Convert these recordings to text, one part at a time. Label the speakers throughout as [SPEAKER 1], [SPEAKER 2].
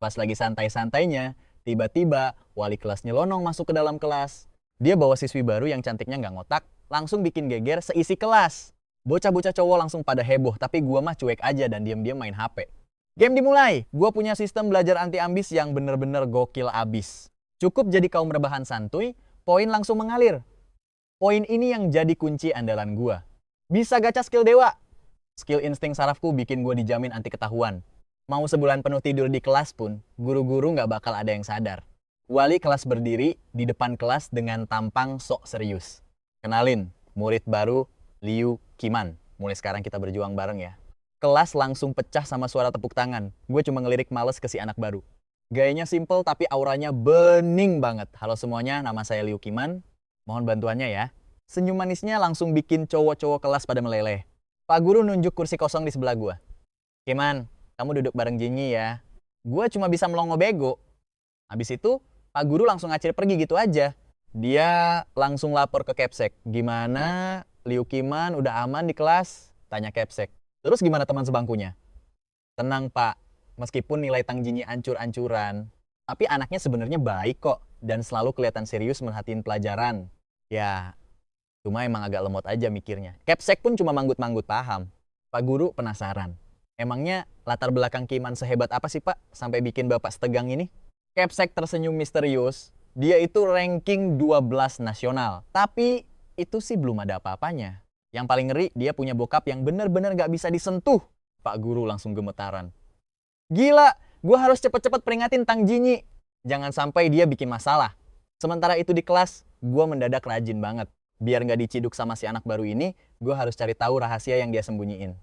[SPEAKER 1] Pas lagi santai-santainya, tiba-tiba wali kelas nyelonong masuk ke dalam kelas. Dia bawa siswi baru yang cantiknya nggak ngotak, langsung bikin geger seisi kelas. Bocah-bocah cowok langsung pada heboh, tapi gua mah cuek aja dan diam-diam main HP. Game dimulai, gua punya sistem belajar anti ambis yang bener-bener gokil abis. Cukup jadi kaum rebahan santuy, poin langsung mengalir. Poin ini yang jadi kunci andalan gua. Bisa gacha skill dewa. Skill insting sarafku bikin gua dijamin anti ketahuan. Mau sebulan penuh tidur di kelas pun, guru-guru nggak bakal ada yang sadar. Wali kelas berdiri di depan kelas dengan tampang sok serius. Kenalin, murid baru Liu Qiman. Mulai sekarang kita berjuang bareng ya. Kelas langsung pecah sama suara tepuk tangan. Gue cuma ngelirik males ke si anak baru. Gayanya simple tapi auranya bening banget. Halo semuanya, nama saya Liu Qiman. Mohon bantuannya ya. Senyum manisnya langsung bikin cowok-cowok kelas pada meleleh. Pak guru nunjuk kursi kosong di sebelah gue. Qiman, kamu duduk bareng Jinyi ya. Gue cuma bisa melongo bego. Habis itu, Pak guru langsung ngacir pergi gitu aja. Dia langsung lapor ke Capsek. Gimana Liu Qiman udah aman di kelas? Tanya Capsek. Terus gimana teman sebangkunya? Tenang Pak, meskipun nilai Tang Jinyi ancur-ancuran, tapi anaknya sebenarnya baik kok dan selalu kelihatan serius merhatiin pelajaran. Ya, cuma emang agak lemot aja mikirnya. Capsek pun cuma manggut-manggut paham. Pak guru penasaran. Emangnya latar belakang Qiman sehebat apa sih Pak sampai bikin Bapak setegang ini? Capsek tersenyum misterius. Dia itu ranking 12 nasional. Tapi itu sih belum ada apa-apanya. Yang paling ngeri, dia punya bokap yang bener-bener gak bisa disentuh. Pak guru langsung gemetaran. Gila, gue harus cepet-cepet peringatin Tang Jinyi. Jangan sampai dia bikin masalah. Sementara itu di kelas, gue mendadak rajin banget. Biar gak diciduk sama si anak baru ini, gue harus cari tahu rahasia yang dia sembunyiin.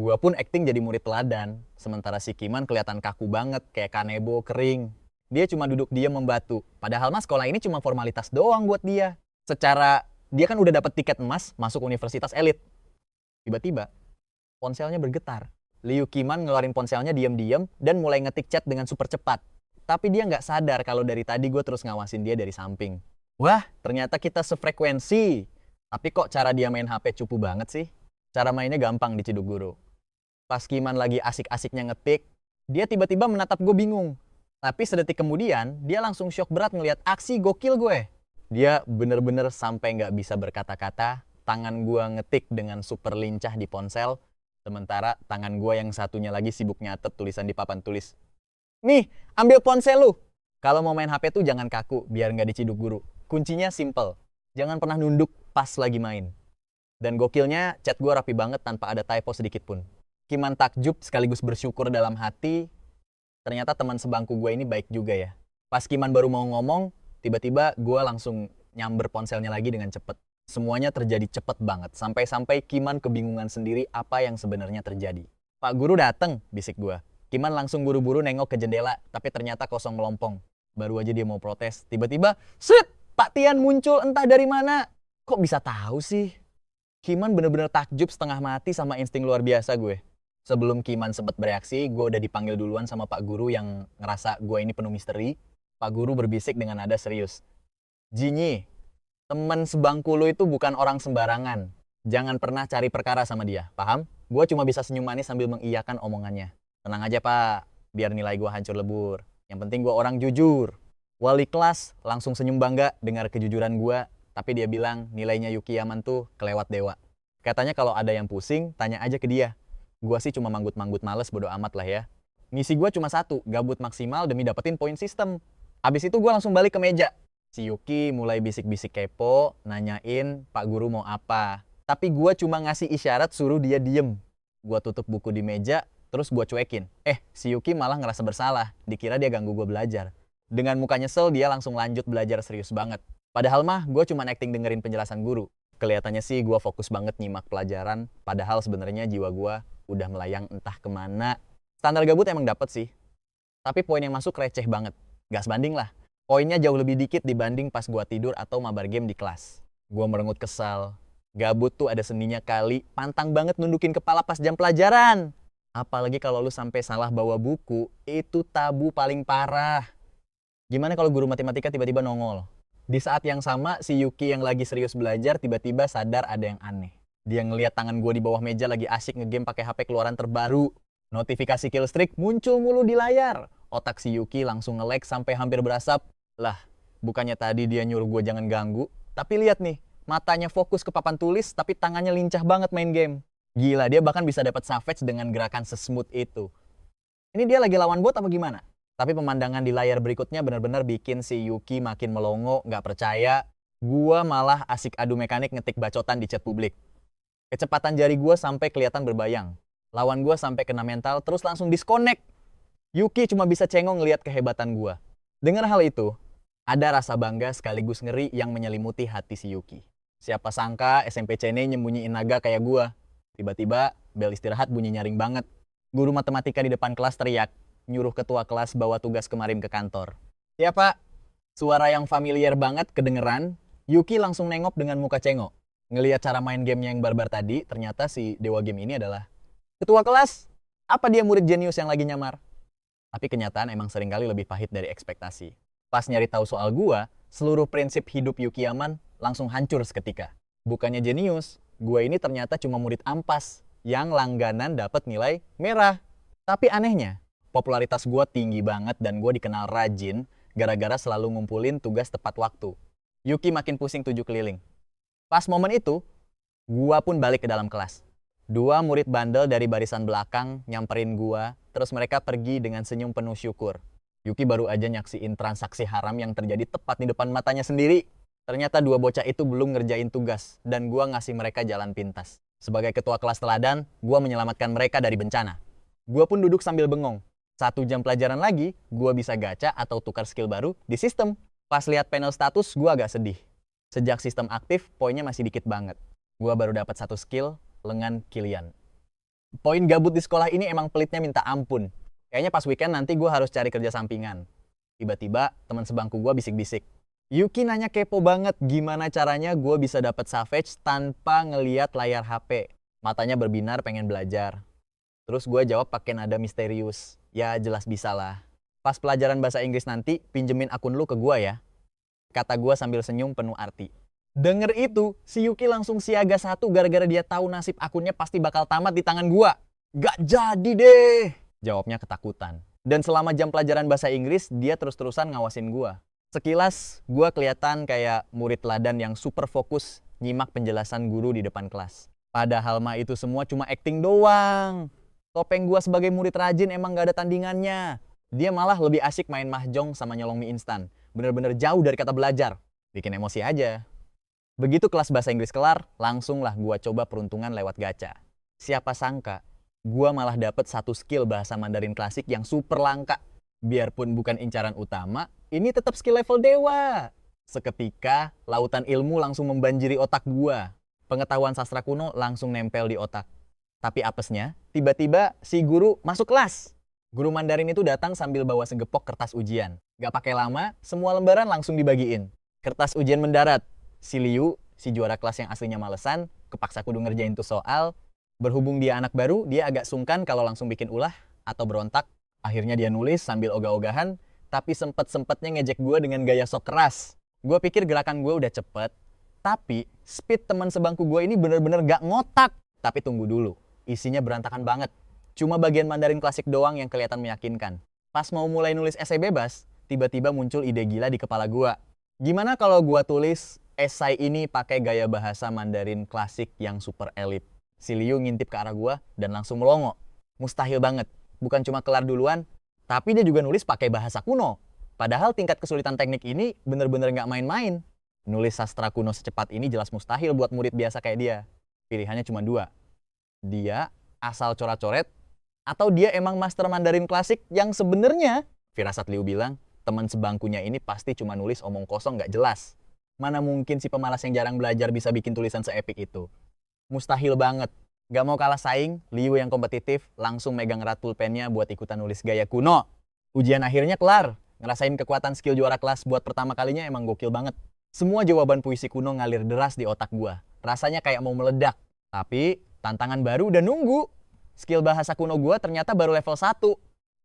[SPEAKER 1] Gue pun acting jadi murid teladan. Sementara si Qiman kelihatan kaku banget, kayak kanebo kering. Dia cuma duduk diam membatu. Padahal mah sekolah ini cuma formalitas doang buat dia. Secara, dia kan udah dapet tiket emas masuk universitas elit. Tiba-tiba, ponselnya bergetar. Liu Qiman ngeluarin ponselnya diam-diam dan mulai ngetik chat dengan super cepat. Tapi dia nggak sadar kalau dari tadi gue terus ngawasin dia dari samping. Wah, ternyata kita sefrekuensi. Tapi kok cara dia main HP cupu banget sih? Cara mainnya gampang diciduk guru. Pas Qiman lagi asik-asiknya ngetik, dia tiba-tiba menatap gue bingung. Tapi sedetik kemudian, dia langsung syok berat ngeliat aksi gokil gue. Dia bener-bener sampai nggak bisa berkata-kata, tangan gue ngetik dengan super lincah di ponsel, sementara tangan gue yang satunya lagi sibuk nyatet tulisan di papan tulis. Nih, ambil ponsel lu! Kalau mau main HP tuh jangan kaku, biar nggak diciduk guru. Kuncinya simple, jangan pernah nunduk pas lagi main. Dan gokilnya, chat gue rapi banget tanpa ada typo sedikit pun. Qiman takjub sekaligus bersyukur dalam hati, ternyata teman sebangku gue ini baik juga ya. Pas Qiman baru mau ngomong, tiba-tiba gue langsung nyamber ponselnya lagi dengan cepet. Semuanya terjadi cepet banget, sampai-sampai Qiman kebingungan sendiri apa yang sebenarnya terjadi. Pak guru dateng, bisik gue. Qiman langsung buru-buru nengok ke jendela, tapi ternyata kosong melompong. Baru aja dia mau protes, tiba-tiba, set! Pak Tian muncul entah dari mana. Kok bisa tahu sih? Qiman bener-bener takjub setengah mati sama insting luar biasa gue. Sebelum Qiman sempat bereaksi, gue udah dipanggil duluan sama Pak Guru yang ngerasa gue ini penuh misteri. Pak Guru berbisik dengan nada serius. Jinyi, temen sebangku lu itu bukan orang sembarangan. Jangan pernah cari perkara sama dia, paham? Gue cuma bisa senyum manis sambil mengiyakan omongannya. Tenang aja Pak, biar nilai gue hancur lebur. Yang penting gue orang jujur. Wali kelas langsung senyum bangga dengar kejujuran gue, tapi dia bilang nilainya Yuki Yaman tuh kelewat dewa. Katanya kalau ada yang pusing, tanya aja ke dia. Gua sih cuma manggut-manggut males, bodo amat lah ya. Misi gua cuma satu, gabut maksimal demi dapetin poin sistem. Abis itu gua langsung balik ke meja. Si Yuki mulai bisik-bisik kepo, nanyain Pak Guru mau apa. Tapi gua cuma ngasih isyarat suruh dia diem. Gua tutup buku di meja, terus gua cuekin. Si Yuki malah ngerasa bersalah, dikira dia ganggu gua belajar. Dengan muka nyesel, dia langsung lanjut belajar serius banget. Padahal mah gua cuma acting dengerin penjelasan guru. Kelihatannya sih gua fokus banget nyimak pelajaran, padahal sebenarnya jiwa gua udah melayang entah kemana. Standar gabut emang dapet sih. Tapi poin yang masuk receh banget. Gak sebanding lah. Poinnya jauh lebih dikit dibanding pas gua tidur atau mabar game di kelas. Gua merengut kesal. Gabut tuh ada seninya kali. Pantang banget nundukin kepala pas jam pelajaran. Apalagi kalau lu sampai salah bawa buku, itu tabu paling parah. Gimana kalau guru matematika tiba-tiba nongol? Di saat yang sama, si Yuki yang lagi serius belajar tiba-tiba sadar ada yang aneh. Dia ngeliat tangan gue di bawah meja lagi asik ngegame pakai HP keluaran terbaru. Notifikasi killstreak muncul mulu di layar. otak si Yuki langsung nge-lag sampai hampir berasap. Lah, bukannya tadi dia nyuruh gue jangan ganggu, tapi lihat nih, matanya fokus ke papan tulis tapi tangannya lincah banget main game. Gila, dia bahkan bisa dapat savage dengan gerakan sesmooth itu. Ini dia lagi lawan bot apa gimana? Tapi pemandangan di layar berikutnya benar-benar bikin si Yuki makin melongo, nggak percaya. Gua malah asik adu mekanik ngetik bacotan di chat publik. Kecepatan jari gua sampai kelihatan berbayang. Lawan gua sampai kena mental terus langsung disconnect. Yuki cuma bisa cengong ngelihat kehebatan gua. Dengar hal itu, ada rasa bangga sekaligus ngeri yang menyelimuti hati si Yuki. Siapa sangka SMP ini nyembunyiin naga kayak gua. Tiba-tiba bel istirahat bunyi nyaring banget. Guru matematika di depan kelas teriak, nyuruh ketua kelas bawa tugas kemarin ke kantor. Ya pak, suara yang familiar banget kedengeran. Yuki langsung nengok dengan muka cengok. Ngelihat cara main gamenya yang barbar tadi, ternyata si dewa game ini adalah ketua kelas. Apa dia murid jenius yang lagi nyamar? Tapi kenyataan emang seringkali lebih pahit dari ekspektasi. Pas nyari tahu soal gua, seluruh prinsip hidup Yuki Yaman langsung hancur seketika. Bukannya jenius, gua ini ternyata cuma murid ampas yang langganan dapat nilai merah. Tapi anehnya, popularitas gua tinggi banget dan gua dikenal rajin gara-gara selalu ngumpulin tugas tepat waktu. Yuki makin pusing 7 keliling. Pas momen itu, gua pun balik ke dalam kelas. 2 murid bandel dari barisan belakang nyamperin gua, terus mereka pergi dengan senyum penuh syukur. Yuki baru aja nyaksiin transaksi haram yang terjadi tepat di depan matanya sendiri. Ternyata 2 bocah itu belum ngerjain tugas, dan gua ngasih mereka jalan pintas. Sebagai ketua kelas teladan, gua menyelamatkan mereka dari bencana. Gua pun duduk sambil bengong. 1 jam pelajaran lagi, gua bisa gacha atau tukar skill baru di sistem. Pas lihat panel status, gua agak sedih. Sejak sistem aktif, poinnya masih dikit banget. Gua baru dapat 1 skill, lengan Kilian. Poin gabut di sekolah ini emang pelitnya minta ampun. Kayaknya pas weekend nanti gua harus cari kerja sampingan. Tiba-tiba, teman sebangku gua bisik-bisik. Yuki nanya kepo banget gimana caranya gua bisa dapat savage tanpa ngeliat layar HP. Matanya berbinar pengen belajar. Terus gua jawab pakai nada misterius. Ya jelas bisa lah. Pas pelajaran bahasa Inggris nanti, pinjemin akun lu ke gua ya. Kata gua sambil senyum penuh arti. Denger itu, si Yuki langsung siaga 1 gara-gara dia tahu nasib akunnya pasti bakal tamat di tangan gua. Gak jadi deh, jawabnya ketakutan. Dan selama jam pelajaran bahasa Inggris, dia terus-terusan ngawasin gua. Sekilas, gua kelihatan kayak murid teladan yang super fokus nyimak penjelasan guru di depan kelas. Padahal mah itu semua cuma acting doang. Topeng gua sebagai murid rajin emang gak ada tandingannya. Dia malah lebih asik main mahjong sama nyolong mie instan. Bener-bener jauh dari kata belajar. Bikin emosi aja. Begitu kelas bahasa Inggris kelar, langsunglah gua coba peruntungan lewat gacha. Siapa sangka, gua malah dapet 1 skill bahasa Mandarin klasik yang super langka. Biarpun bukan incaran utama, ini tetap skill level dewa. Seketika, lautan ilmu langsung membanjiri otak gua. Pengetahuan sastra kuno langsung nempel di otak. Tapi apesnya, tiba-tiba si guru masuk kelas. Guru Mandarin itu datang sambil bawa segepok kertas ujian. Gak pakai lama, semua lembaran langsung dibagiin. Kertas ujian mendarat. Si Liu, si juara kelas yang aslinya malesan, kepaksa kudu ngerjain tuh soal. Berhubung dia anak baru, dia agak sungkan kalau langsung bikin ulah atau berontak. Akhirnya dia nulis sambil ogah-ogahan, tapi sempet-sempetnya ngejek gue dengan gaya sok keras. Gue pikir gerakan gue udah cepet, tapi speed teman sebangku gue ini bener-bener gak ngotak. Tapi tunggu dulu, isinya berantakan banget. Cuma bagian Mandarin klasik doang yang kelihatan meyakinkan. Pas mau mulai nulis esai bebas, tiba-tiba muncul ide gila di kepala gue. Gimana kalau gue tulis esai ini pakai gaya bahasa Mandarin klasik yang super elit? Si Liu ngintip ke arah gue dan langsung melongo. Mustahil banget. Bukan cuma kelar duluan, tapi dia juga nulis pakai bahasa kuno. Padahal tingkat kesulitan teknik ini bener-bener gak main-main. Nulis sastra kuno secepat ini jelas mustahil buat murid biasa kayak dia. Pilihannya cuma 2. Dia asal coret-coret, atau dia emang master Mandarin klasik yang sebenarnya, firasat Liu bilang, teman sebangkunya ini pasti cuma nulis omong kosong gak jelas. Mana mungkin si pemalas yang jarang belajar bisa bikin tulisan seepik itu. Mustahil banget. Gak mau kalah saing, Liu yang kompetitif langsung megang erat pulpennya buat ikutan nulis gaya kuno. Ujian akhirnya kelar. Ngerasain kekuatan skill juara kelas buat pertama kalinya emang gokil banget. Semua jawaban puisi kuno ngalir deras di otak gua. Rasanya kayak mau meledak. Tapi tantangan baru udah nunggu. Skill bahasa kuno gua ternyata baru level 1.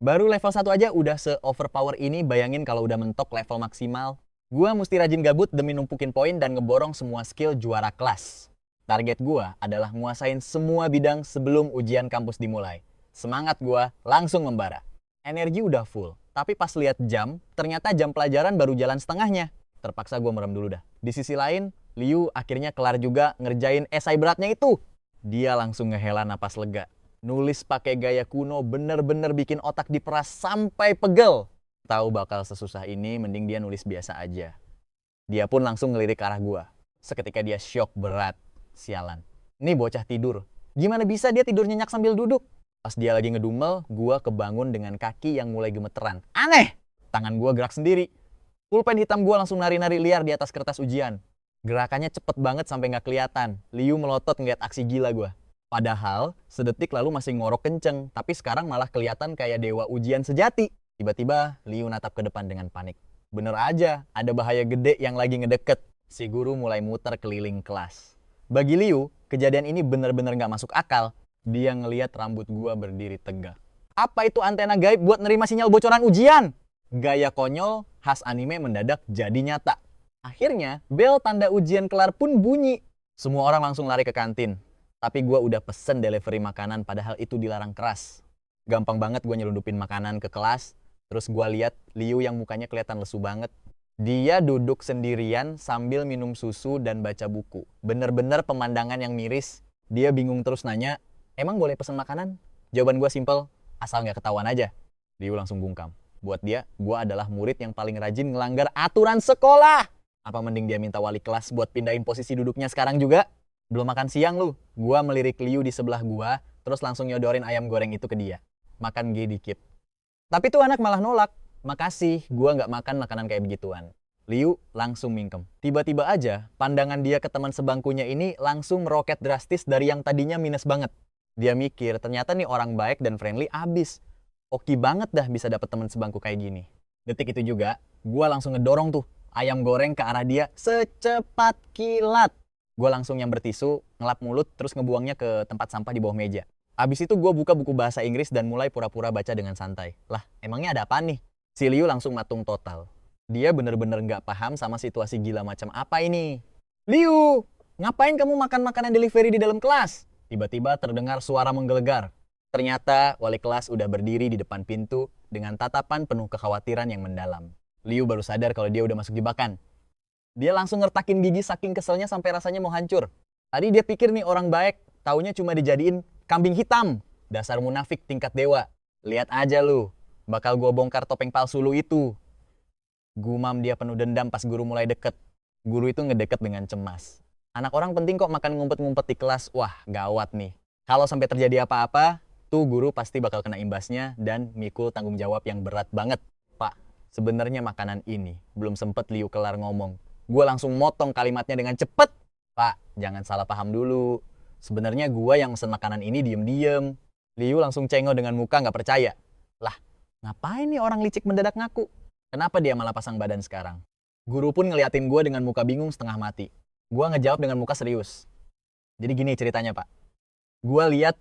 [SPEAKER 1] Baru level 1 aja udah se-overpower ini, bayangin kalau udah mentok level maksimal. Gua mesti rajin gabut demi numpukin poin dan ngeborong semua skill juara kelas. Target gua adalah nguasain semua bidang sebelum ujian kampus dimulai. Semangat gua langsung membara. Energi udah full. Tapi pas lihat jam, ternyata jam pelajaran baru jalan setengahnya. Terpaksa gue merem dulu dah. Di sisi lain, Liu akhirnya kelar juga ngerjain esai beratnya itu. Dia langsung ngehela napas lega. Nulis pakai gaya kuno bener-bener bikin otak diperas sampai pegel. Tahu bakal sesusah ini, mending dia nulis biasa aja. Dia pun langsung ngelirik ke arah gue. Seketika dia syok berat. Sialan. Ini bocah tidur. Gimana bisa dia tidur nyenyak sambil duduk? Pas dia lagi ngedumel, gua kebangun dengan kaki yang mulai gemeteran. Aneh! Tangan gua gerak sendiri. Pulpen hitam gua langsung nari-nari liar di atas kertas ujian. Gerakannya cepet banget sampai nggak kelihatan. Liu melotot ngeliat aksi gila gua. Padahal, sedetik lalu masih ngorok kenceng, tapi sekarang malah kelihatan kayak dewa ujian sejati. Tiba-tiba, Liu natap ke depan dengan panik. Bener aja, ada bahaya gede yang lagi ngedeket. Si guru mulai muter keliling kelas. Bagi Liu, kejadian ini bener-bener nggak masuk akal. Dia ngeliat rambut gua berdiri tegak. Apa itu antena gaib buat nerima sinyal bocoran ujian? Gaya konyol khas anime mendadak jadi nyata. Akhirnya, bel tanda ujian kelar pun bunyi. Semua orang langsung lari ke kantin. Tapi gua udah pesen delivery makanan padahal itu dilarang keras. Gampang banget gua nyelundupin makanan ke kelas. Terus gua lihat Liu yang mukanya kelihatan lesu banget. Dia duduk sendirian sambil minum susu dan baca buku. Bener-bener pemandangan yang miris. Dia bingung terus nanya, emang boleh pesen makanan? Jawaban gue simple, asal nggak ketahuan aja. Liu langsung bungkam. Buat dia, gue adalah murid yang paling rajin ngelanggar aturan sekolah. Apa mending dia minta wali kelas buat pindahin posisi duduknya sekarang juga? Belum makan siang lu. Gue melirik Liu di sebelah gue, terus langsung nyodorin ayam goreng itu ke dia. Makan G dikit. Tapi tuh anak malah nolak. Makasih, gue nggak makan makanan kayak begituan. Liu langsung mingkem. Tiba-tiba aja, pandangan dia ke teman sebangkunya ini langsung meroket drastis dari yang tadinya minus banget. Dia mikir, ternyata nih orang baik dan friendly abis. Oke banget dah bisa dapet teman sebangku kayak gini. Detik itu juga, gue langsung ngedorong tuh ayam goreng ke arah dia secepat kilat. Gue langsung nyamber tisu, ngelap mulut, terus ngebuangnya ke tempat sampah di bawah meja. Abis itu gue buka buku bahasa Inggris dan mulai pura-pura baca dengan santai. Lah, emangnya ada apa nih? Si Liu langsung matung total. Dia bener-bener nggak paham sama situasi gila macam apa ini. Liu, ngapain kamu makan makanan delivery di dalam kelas? Tiba-tiba terdengar suara menggelegar. Ternyata wali kelas udah berdiri di depan pintu dengan tatapan penuh kekhawatiran yang mendalam. Liu baru sadar kalau dia udah masuk jebakan. Dia langsung ngertakin gigi saking keselnya sampai rasanya mau hancur. Tadi dia pikir nih orang baik, taunya cuma dijadiin kambing hitam. Dasar munafik tingkat dewa. Lihat aja lu, bakal gua bongkar topeng palsu lu itu. Gumam dia penuh dendam pas guru mulai deket. Guru itu ngedeket dengan cemas. Anak orang penting kok makan ngumpet-ngumpet di kelas. Wah, gawat nih. Kalau sampai terjadi apa-apa, tuh guru pasti bakal kena imbasnya dan mikul tanggung jawab yang berat banget. Pak, sebenarnya makanan ini belum sempet Liu kelar ngomong. Gue langsung motong kalimatnya dengan cepet. Pak, jangan salah paham dulu. Sebenarnya gue yang mesen makanan ini diem-diem. Liu langsung cengok dengan muka nggak percaya. Lah, ngapain nih orang licik mendadak ngaku? Kenapa dia malah pasang badan sekarang? Guru pun ngeliatin gue dengan muka bingung setengah mati. Gue ngejawab dengan muka serius. Jadi gini ceritanya, Pak. Gue lihat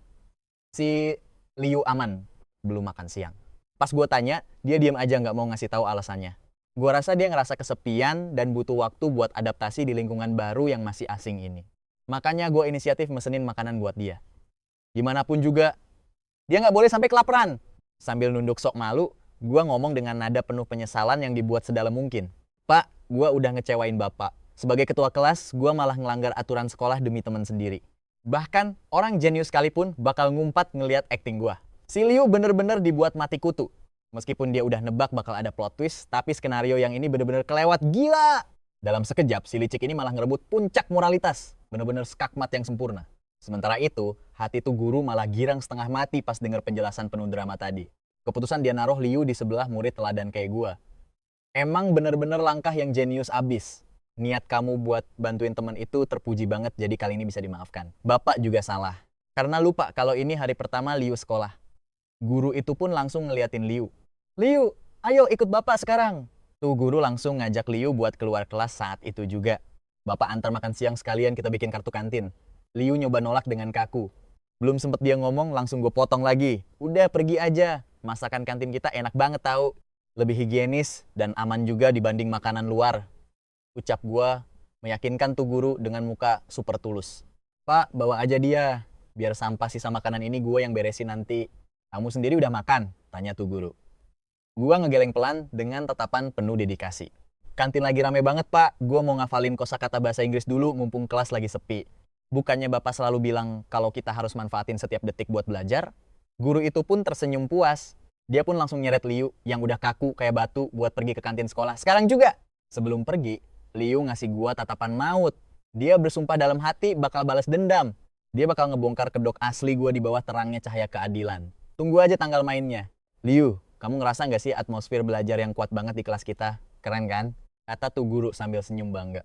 [SPEAKER 1] si Liu aman, belum makan siang. Pas gue tanya, dia diam aja nggak mau ngasih tahu alasannya. Gue rasa dia ngerasa kesepian dan butuh waktu buat adaptasi di lingkungan baru yang masih asing ini. Makanya gue inisiatif mesenin makanan buat dia. Gimana pun juga, dia nggak boleh sampai kelaparan. Sambil nunduk sok malu, gue ngomong dengan nada penuh penyesalan yang dibuat sedalam mungkin. Pak, gue udah ngecewain Bapak. Sebagai ketua kelas, gue malah ngelanggar aturan sekolah demi teman sendiri. Bahkan, orang jenius sekalipun bakal ngumpat ngeliat acting gue. Si Liu bener-bener dibuat mati kutu. Meskipun dia udah nebak bakal ada plot twist, tapi skenario yang ini bener-bener kelewat gila. Dalam sekejap, si licik ini malah ngerebut puncak moralitas. Bener-bener skakmat yang sempurna. Sementara itu, hati tuh guru malah girang setengah mati pas denger penjelasan penuh drama tadi. Keputusan dia naruh Liu di sebelah murid teladan kayak gue. Emang bener-bener langkah yang jenius abis. Niat kamu buat bantuin teman itu terpuji banget, jadi kali ini bisa dimaafkan. Bapak juga salah. Karena lupa kalau ini hari pertama Liu sekolah. Guru itu pun langsung ngeliatin Liu. Liu, ayo ikut Bapak sekarang. Tuh guru langsung ngajak Liu buat keluar kelas saat itu juga. Bapak antar makan siang sekalian kita bikin kartu kantin. Liu nyoba nolak dengan kaku. Belum sempet dia ngomong, langsung gue potong lagi. Udah pergi aja, masakan kantin kita enak banget tahu. Lebih higienis dan aman juga dibanding makanan luar. Ucap gue meyakinkan tuh guru dengan muka super tulus. Pak, bawa aja dia. Biar sampah sisa makanan ini gue yang beresin nanti. Kamu sendiri udah makan? Tanya tuh guru. Gua ngegeleng pelan dengan tatapan penuh dedikasi. Kantin lagi rame banget, Pak. Gua mau ngafalin kosakata bahasa Inggris dulu mumpung kelas lagi sepi. Bukannya Bapak selalu bilang kalau kita harus manfaatin setiap detik buat belajar? Guru itu pun tersenyum puas. Dia pun langsung nyeret Liu yang udah kaku kayak batu buat pergi ke kantin sekolah. Sekarang juga. Sebelum pergi, Liu ngasih gua tatapan maut. Dia bersumpah dalam hati bakal balas dendam. Dia bakal ngebongkar kedok asli gua di bawah terangnya cahaya keadilan. Tunggu aja tanggal mainnya. Liu, kamu ngerasa nggak sih atmosfer belajar yang kuat banget di kelas kita? Keren kan? Kata tuh guru sambil senyum bangga.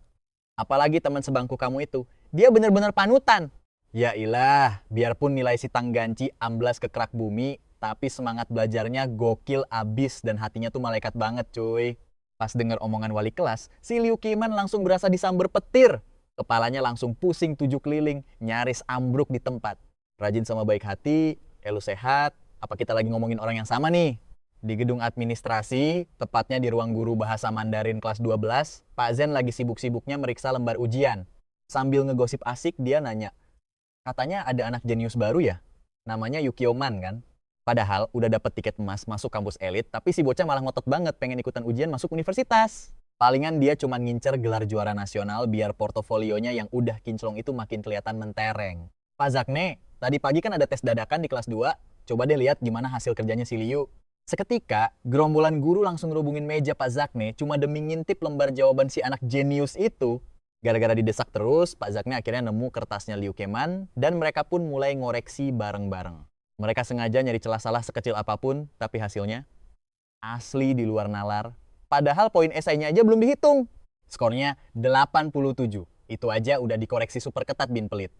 [SPEAKER 1] Apalagi teman sebangku kamu itu, dia bener-bener panutan. Ya ilah, biarpun nilai si Tangganci amblas ke kerak bumi, tapi semangat belajarnya gokil abis dan hatinya tuh malaikat banget cuy. Pas denger omongan wali kelas, si Liu Qiman langsung berasa disamber petir. Kepalanya langsung pusing 7 keliling, nyaris ambruk di tempat. Rajin sama baik hati, elu sehat, apa kita lagi ngomongin orang yang sama nih? Di gedung administrasi, tepatnya di ruang guru bahasa Mandarin kelas 12, Pak Zen lagi sibuk-sibuknya meriksa lembar ujian. Sambil ngegosip asik, dia nanya, katanya ada anak jenius baru ya? Namanya Yukio Man kan? Padahal udah dapet tiket emas masuk kampus elit, tapi si bocah malah ngotot banget pengen ikutan ujian masuk universitas. Palingan dia cuma ngincer gelar juara nasional biar portofolionya yang udah kinclong itu makin kelihatan mentereng. Pak Zakne, tadi pagi kan ada tes dadakan di kelas 2. Coba deh lihat gimana hasil kerjanya si Liu. Seketika, gerombolan guru langsung ngerubungin meja Pak Zakne cuma demi ngintip lembar jawaban si anak jenius itu. Gara-gara didesak terus, Pak Zakne akhirnya nemu kertasnya Liu Keman dan mereka pun mulai ngoreksi bareng-bareng. Mereka sengaja nyari celah salah sekecil apapun, tapi hasilnya asli di luar nalar. Padahal poin esainya aja belum dihitung. Skornya 87. Itu aja udah dikoreksi super ketat bin pelit.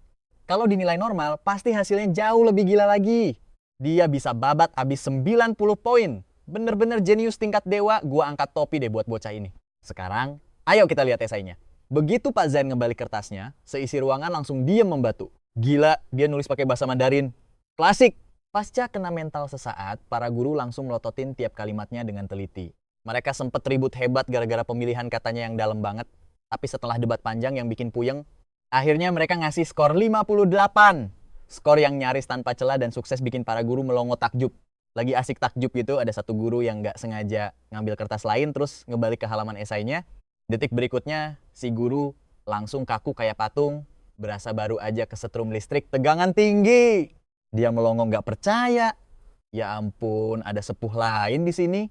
[SPEAKER 1] Kalau dinilai normal, pasti hasilnya jauh lebih gila lagi. Dia bisa babat abis 90 poin. Bener-bener jenius tingkat dewa, gua angkat topi deh buat bocah ini. Sekarang, ayo kita lihat esainya. Begitu Pak Zain ngebalik kertasnya, seisi ruangan langsung diem membatu. Gila, dia nulis pakai bahasa Mandarin. Klasik! Pasca kena mental sesaat, para guru langsung melototin tiap kalimatnya dengan teliti. Mereka sempet ribut hebat gara-gara pemilihan katanya yang dalam banget. Tapi setelah debat panjang yang bikin puyeng, akhirnya mereka ngasih skor 58. Skor yang nyaris tanpa celah dan sukses bikin para guru melongo takjub. Lagi asik takjub gitu, ada satu guru yang nggak sengaja ngambil kertas lain terus ngebalik ke halaman esainya. Detik berikutnya, si guru langsung kaku kayak patung. Berasa baru aja kesetrum listrik, tegangan tinggi. Dia melongo nggak percaya. Ya ampun, ada sepuh lain di sini.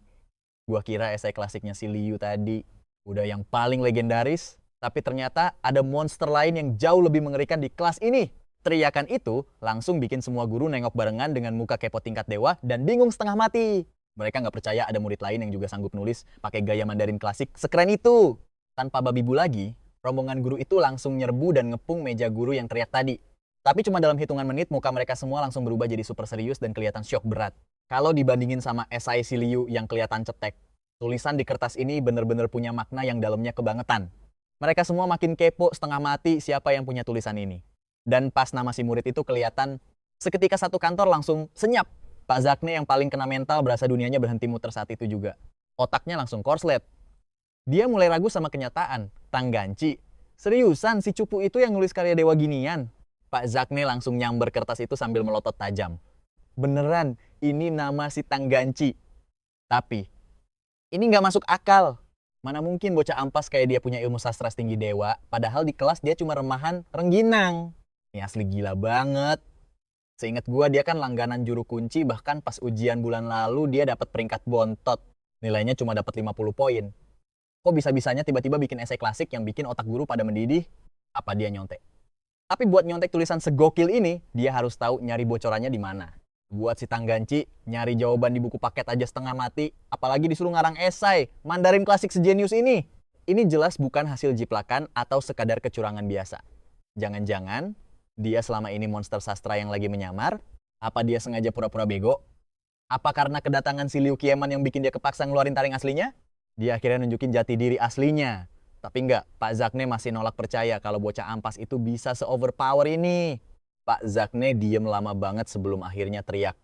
[SPEAKER 1] Gua kira esai klasiknya si Liu tadi udah yang paling legendaris. Tapi ternyata ada monster lain yang jauh lebih mengerikan di kelas ini. Teriakan itu langsung bikin semua guru nengok barengan dengan muka kepo tingkat dewa dan bingung setengah mati. Mereka nggak percaya ada murid lain yang juga sanggup nulis pakai gaya Mandarin klasik sekeren itu. Tanpa babi bu lagi, rombongan guru itu langsung nyerbu dan ngepung meja guru yang teriak tadi. Tapi cuma dalam hitungan menit muka mereka semua langsung berubah jadi super serius dan kelihatan syok berat. Kalau dibandingin sama esai si Liu yang kelihatan cetek, tulisan di kertas ini bener-bener punya makna yang dalamnya kebangetan. Mereka semua makin kepo setengah mati siapa yang punya tulisan ini. Dan pas nama si murid itu kelihatan, seketika satu kantor langsung senyap. Pak Zakne yang paling kena mental berasa dunianya berhenti muter saat itu juga. Otaknya langsung korslet. Dia mulai ragu sama kenyataan. Tangganci, seriusan si cupu itu yang nulis karya dewa ginian? Pak Zakne langsung nyamber kertas itu sambil melotot tajam. Beneran, ini nama si Tangganci. Tapi, ini nggak masuk akal. Mana mungkin bocah ampas kayak dia punya ilmu sastra setinggi dewa, padahal di kelas dia cuma remahan rengginang. Ini asli gila banget. Seingat gua dia kan langganan juru kunci, bahkan pas ujian bulan lalu dia dapat peringkat bontot. Nilainya cuma dapat 50 poin. Kok bisa-bisanya tiba-tiba bikin esai klasik yang bikin otak guru pada mendidih? Apa dia nyontek? Tapi buat nyontek tulisan segokil ini, dia harus tahu nyari bocorannya di mana. Buat si Tangganci, nyari jawaban di buku paket aja setengah mati, apalagi disuruh ngarang esai, Mandarin klasik sejenius ini. Ini jelas bukan hasil jiplakan atau sekadar kecurangan biasa. Jangan-jangan, dia selama ini monster sastra yang lagi menyamar? Apa dia sengaja pura-pura bego? Apa karena kedatangan si Liu Kieman yang bikin dia kepaksa ngeluarin taring aslinya? Dia akhirnya nunjukin jati diri aslinya. Tapi enggak, Pak Zakne masih nolak percaya kalau bocah ampas itu bisa se-overpower ini. Pak Zakne diem lama banget sebelum akhirnya teriak.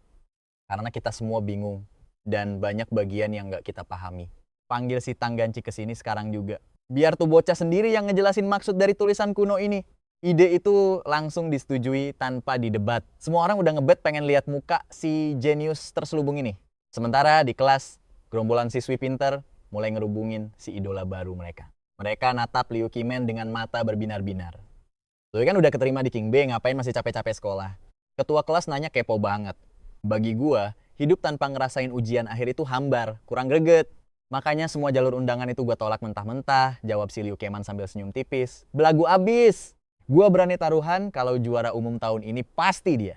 [SPEAKER 1] Karena kita semua bingung. Dan banyak bagian yang nggak kita pahami. Panggil si Tangganci ke sini sekarang juga. Biar tuh bocah sendiri yang ngejelasin maksud dari tulisan kuno ini. Ide itu langsung disetujui tanpa didebat. Semua orang udah ngebet pengen lihat muka si jenius terselubung ini. Sementara di kelas, Gerombolan siswi pinter mulai ngerubungin si idola baru mereka. Mereka natap Liu Qimen dengan mata berbinar-binar. Lu kan udah keterima di King B, ngapain masih capek-capek sekolah? Ketua kelas nanya kepo banget. Bagi gua, hidup tanpa ngerasain ujian akhir itu hambar, kurang greget. Makanya semua jalur undangan itu gua tolak mentah-mentah, jawab si Liu Qimen sambil senyum tipis. Belagu abis! Gua berani taruhan kalau juara umum tahun ini pasti dia.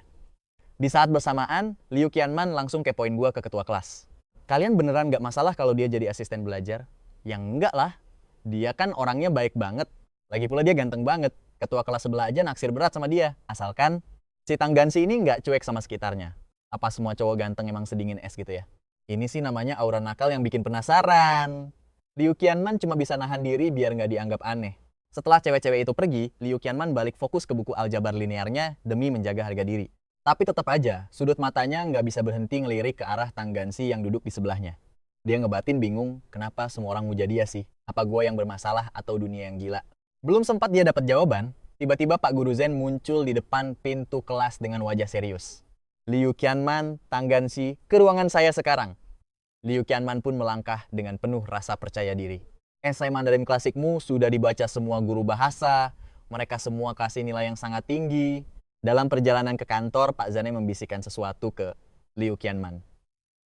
[SPEAKER 1] Di saat bersamaan, Liu Qianman langsung kepoin gua ke ketua kelas. Kalian beneran gak masalah kalau dia jadi asisten belajar? Yang enggak lah. Dia kan orangnya baik banget. Lagi pula dia ganteng banget. Ketua kelas sebelah aja naksir berat sama dia. Asalkan si Tanggansi ini nggak cuek sama sekitarnya. Apa semua cowok ganteng emang sedingin es gitu ya? Ini sih namanya aura nakal yang bikin penasaran. Liu Qianman cuma bisa nahan diri biar nggak dianggap aneh. Setelah cewek-cewek itu pergi, Liu Qianman balik fokus ke buku aljabar linearnya demi menjaga harga diri. Tapi tetap aja, sudut matanya nggak bisa berhenti ngelirik ke arah Tanggansi yang duduk di sebelahnya. Dia ngebatin bingung, kenapa semua orang muja dia sih? Apa gue yang bermasalah atau dunia yang gila? Belum sempat dia dapat jawaban, tiba-tiba Pak Guru Zen muncul di depan pintu kelas dengan wajah serius. Liu Qianman, Tanggansi, ke ruangan saya sekarang. Liu Qianman pun melangkah dengan penuh rasa percaya diri. Esai Mandarin klasikmu sudah dibaca semua guru bahasa, mereka semua kasih nilai yang sangat tinggi. Dalam perjalanan ke kantor, Pak Zane membisikkan sesuatu ke Liu Qianman.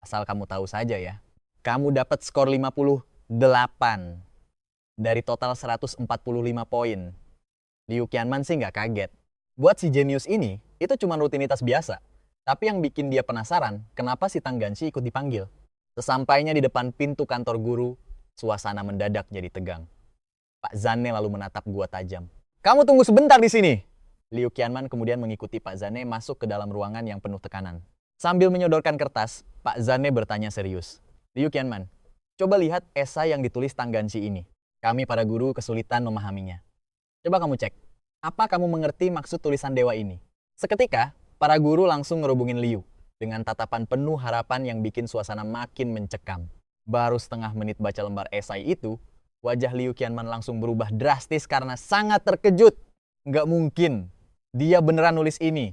[SPEAKER 1] Asal kamu tahu saja ya, kamu dapat skor 58 dari total 145 poin. Liu Qianman sih nggak kaget. Buat si jenius ini, itu cuma rutinitas biasa. Tapi yang bikin dia penasaran, kenapa si Tanggansi ikut dipanggil. Sesampainya di depan pintu kantor guru, suasana mendadak jadi tegang. Pak Zane lalu menatap gua tajam. Kamu tunggu sebentar di sini. Liu Qianman kemudian mengikuti Pak Zane masuk ke dalam ruangan yang penuh tekanan. Sambil menyodorkan kertas, Pak Zane bertanya serius. Liu Qianman, coba lihat esai yang ditulis Tanggansi ini. Kami para guru kesulitan memahaminya. Coba kamu cek, apa kamu mengerti maksud tulisan dewa ini? Seketika, para guru langsung ngerubungin Liu dengan tatapan penuh harapan yang bikin suasana makin mencekam. Baru setengah menit baca lembar esai itu, wajah Liu Qianman langsung berubah drastis karena sangat terkejut. Nggak mungkin, dia beneran nulis ini.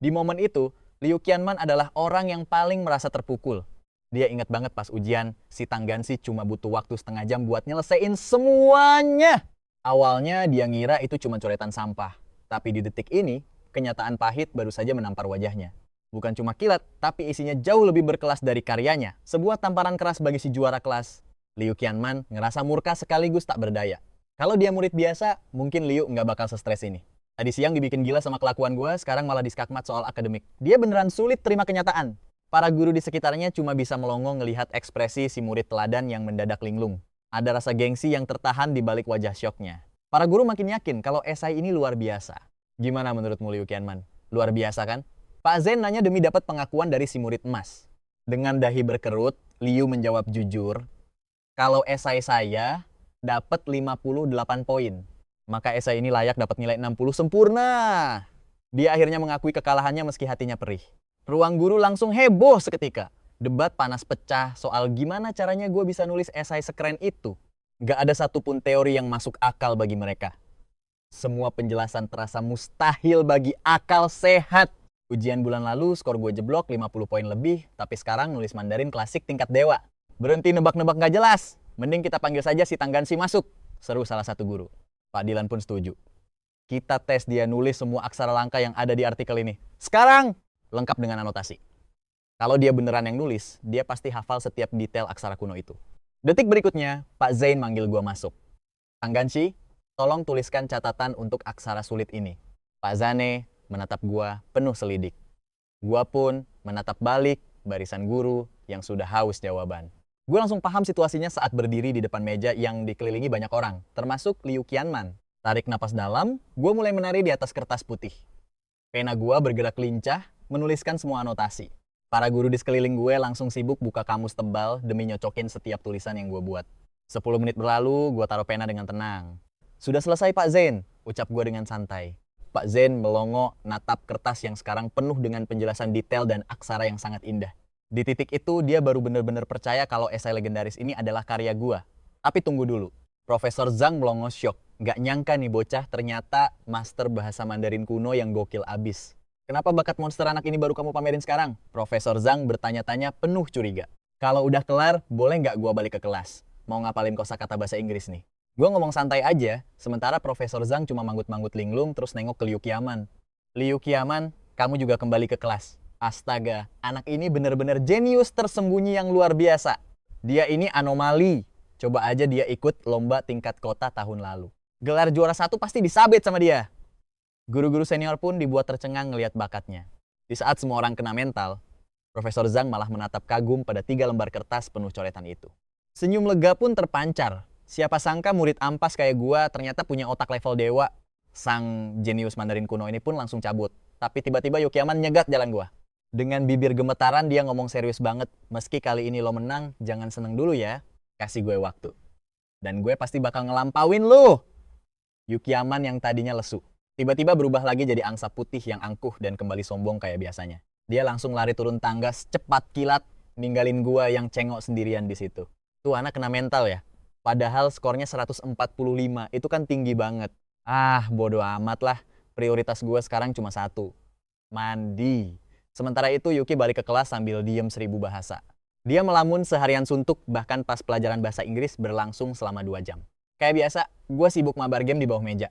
[SPEAKER 1] Di momen itu, Liu Qianman adalah orang yang paling merasa terpukul. Dia ingat banget pas ujian, si Tanggansi cuma butuh waktu setengah jam buat nyelesain semuanya. Awalnya dia ngira itu cuma coretan sampah. Tapi di detik ini, kenyataan pahit baru saja menampar wajahnya. Bukan cuma kilat, tapi isinya jauh lebih berkelas dari karyanya. Sebuah tamparan keras bagi si juara kelas. Liu Qianman ngerasa murka sekaligus tak berdaya. Kalau dia murid biasa, mungkin Liu nggak bakal sestres ini. Tadi siang dibikin gila sama kelakuan gue, sekarang malah diskakmat soal akademik. Dia beneran sulit terima kenyataan. Para guru di sekitarnya cuma bisa melongo ngelihat ekspresi si murid teladan yang mendadak linglung. Ada rasa gengsi yang tertahan di balik wajah syoknya. Para guru makin yakin kalau esai ini luar biasa. Gimana menurutmu Liu Qianman? Luar biasa kan? Pak Zen nanya demi dapat pengakuan dari si murid emas. Dengan dahi berkerut, Liu menjawab jujur, kalau esai saya dapat 58 poin. Maka esai ini layak dapat nilai 60 sempurna. Dia akhirnya mengakui kekalahannya meski hatinya perih. Ruang guru langsung heboh seketika. Debat panas pecah soal gimana caranya gue bisa nulis esai sekeren itu. Gak ada satupun teori yang masuk akal bagi mereka. Semua penjelasan terasa mustahil bagi akal sehat. Ujian bulan lalu skor gue jeblok 50 poin lebih, tapi sekarang nulis Mandarin klasik tingkat dewa. Berhenti nebak-nebak gak jelas. Mending kita panggil saja si Tanggansi masuk. Seru salah satu guru. Pak Dilan pun setuju. Kita tes dia nulis semua aksara langka yang ada di artikel ini. Sekarang! Lengkap dengan anotasi. Kalau dia beneran yang nulis, dia pasti hafal setiap detail aksara kuno itu. Detik berikutnya, Pak Zain manggil gua masuk. Tanggansi, tolong tuliskan catatan untuk aksara sulit ini. Pak Zane menatap gua penuh selidik. Gua pun menatap balik barisan guru yang sudah haus jawaban. Gua langsung paham situasinya saat berdiri di depan meja yang dikelilingi banyak orang, termasuk Liu Qianman. Tarik napas dalam, gua mulai menari di atas kertas putih. Pena gua bergerak lincah, menuliskan semua anotasi. Para guru di sekeliling gue langsung sibuk buka kamus tebal demi nyocokin setiap tulisan yang gue buat. 10 menit berlalu, gue taruh pena dengan tenang. Sudah selesai Pak Zain, ucap gue dengan santai. Pak Zain melongo natap kertas yang sekarang penuh dengan penjelasan detail dan aksara yang sangat indah. Di titik itu, dia baru benar-benar percaya kalau esai legendaris ini adalah karya gue. Tapi tunggu dulu. Profesor Zhang melongo syok. Gak nyangka nih bocah ternyata master bahasa Mandarin kuno yang gokil abis. Kenapa bakat monster anak ini baru kamu pamerin sekarang? Profesor Zhang bertanya-tanya penuh curiga. Kalau udah kelar, boleh nggak gua balik ke kelas? Mau ngapalin kosakata bahasa Inggris nih. Gua ngomong santai aja, sementara Profesor Zhang cuma manggut-manggut linglung terus nengok ke Liu Qiaman. Liu Qiaman, kamu juga kembali ke kelas. Astaga, anak ini bener-bener jenius tersembunyi yang luar biasa. Dia ini anomali. Coba aja dia ikut lomba tingkat kota tahun lalu. Gelar juara 1 pasti disabet sama dia. Guru-guru senior pun dibuat tercengang ngelihat bakatnya. Di saat semua orang kena mental, Profesor Zhang malah menatap kagum pada 3 lembar kertas penuh coretan itu. Senyum lega pun terpancar. Siapa sangka murid ampas kayak gua ternyata punya otak level dewa. Sang jenius Mandarin kuno ini pun langsung cabut. Tapi tiba-tiba Liu Qiaman nyegat jalan gua. Dengan bibir gemetaran dia ngomong serius banget. Meski kali ini lo menang, jangan seneng dulu ya. Kasih gue waktu. Dan gue pasti bakal ngelampauin lo. Liu Qiaman yang tadinya lesu tiba-tiba berubah lagi jadi angsa putih yang angkuh dan kembali sombong kayak biasanya. Dia langsung lari turun tangga secepat kilat, ninggalin gua yang cengok sendirian di situ. Tuh anak kena mental ya. Padahal skornya 145, itu kan tinggi banget. Ah, bodo amat lah. Prioritas gua sekarang cuma satu. Mandi. Sementara itu Yuki balik ke kelas sambil diem 1000 bahasa. Dia melamun seharian suntuk, bahkan pas pelajaran bahasa Inggris berlangsung selama 2 jam. Kayak biasa, gua sibuk mabar game di bawah meja.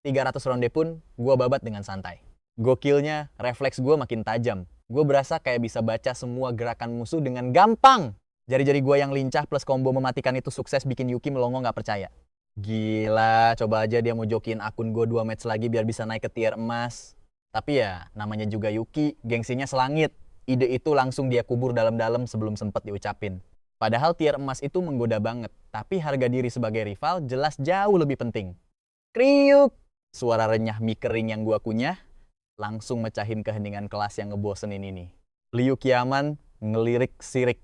[SPEAKER 1] 300 ronde pun gue babat dengan santai. Gokilnya, refleks gue makin tajam. Gue berasa kayak bisa baca semua gerakan musuh dengan gampang. Jari-jari gue yang lincah plus combo mematikan itu sukses bikin Yuki melongo gak percaya. Gila, coba aja dia mau jokin akun gue 2 match lagi biar bisa naik ke tier emas. Tapi ya, namanya juga Yuki, gengsinya selangit. Ide itu langsung dia kubur dalam-dalam sebelum sempet diucapin. Padahal tier emas itu menggoda banget, tapi harga diri sebagai rival jelas jauh lebih penting. Kriuk! Suara renyah mie kering yang gua kunyah langsung mecahin keheningan kelas yang ngebosenin ini. Liu Qiaman ngelirik sirik.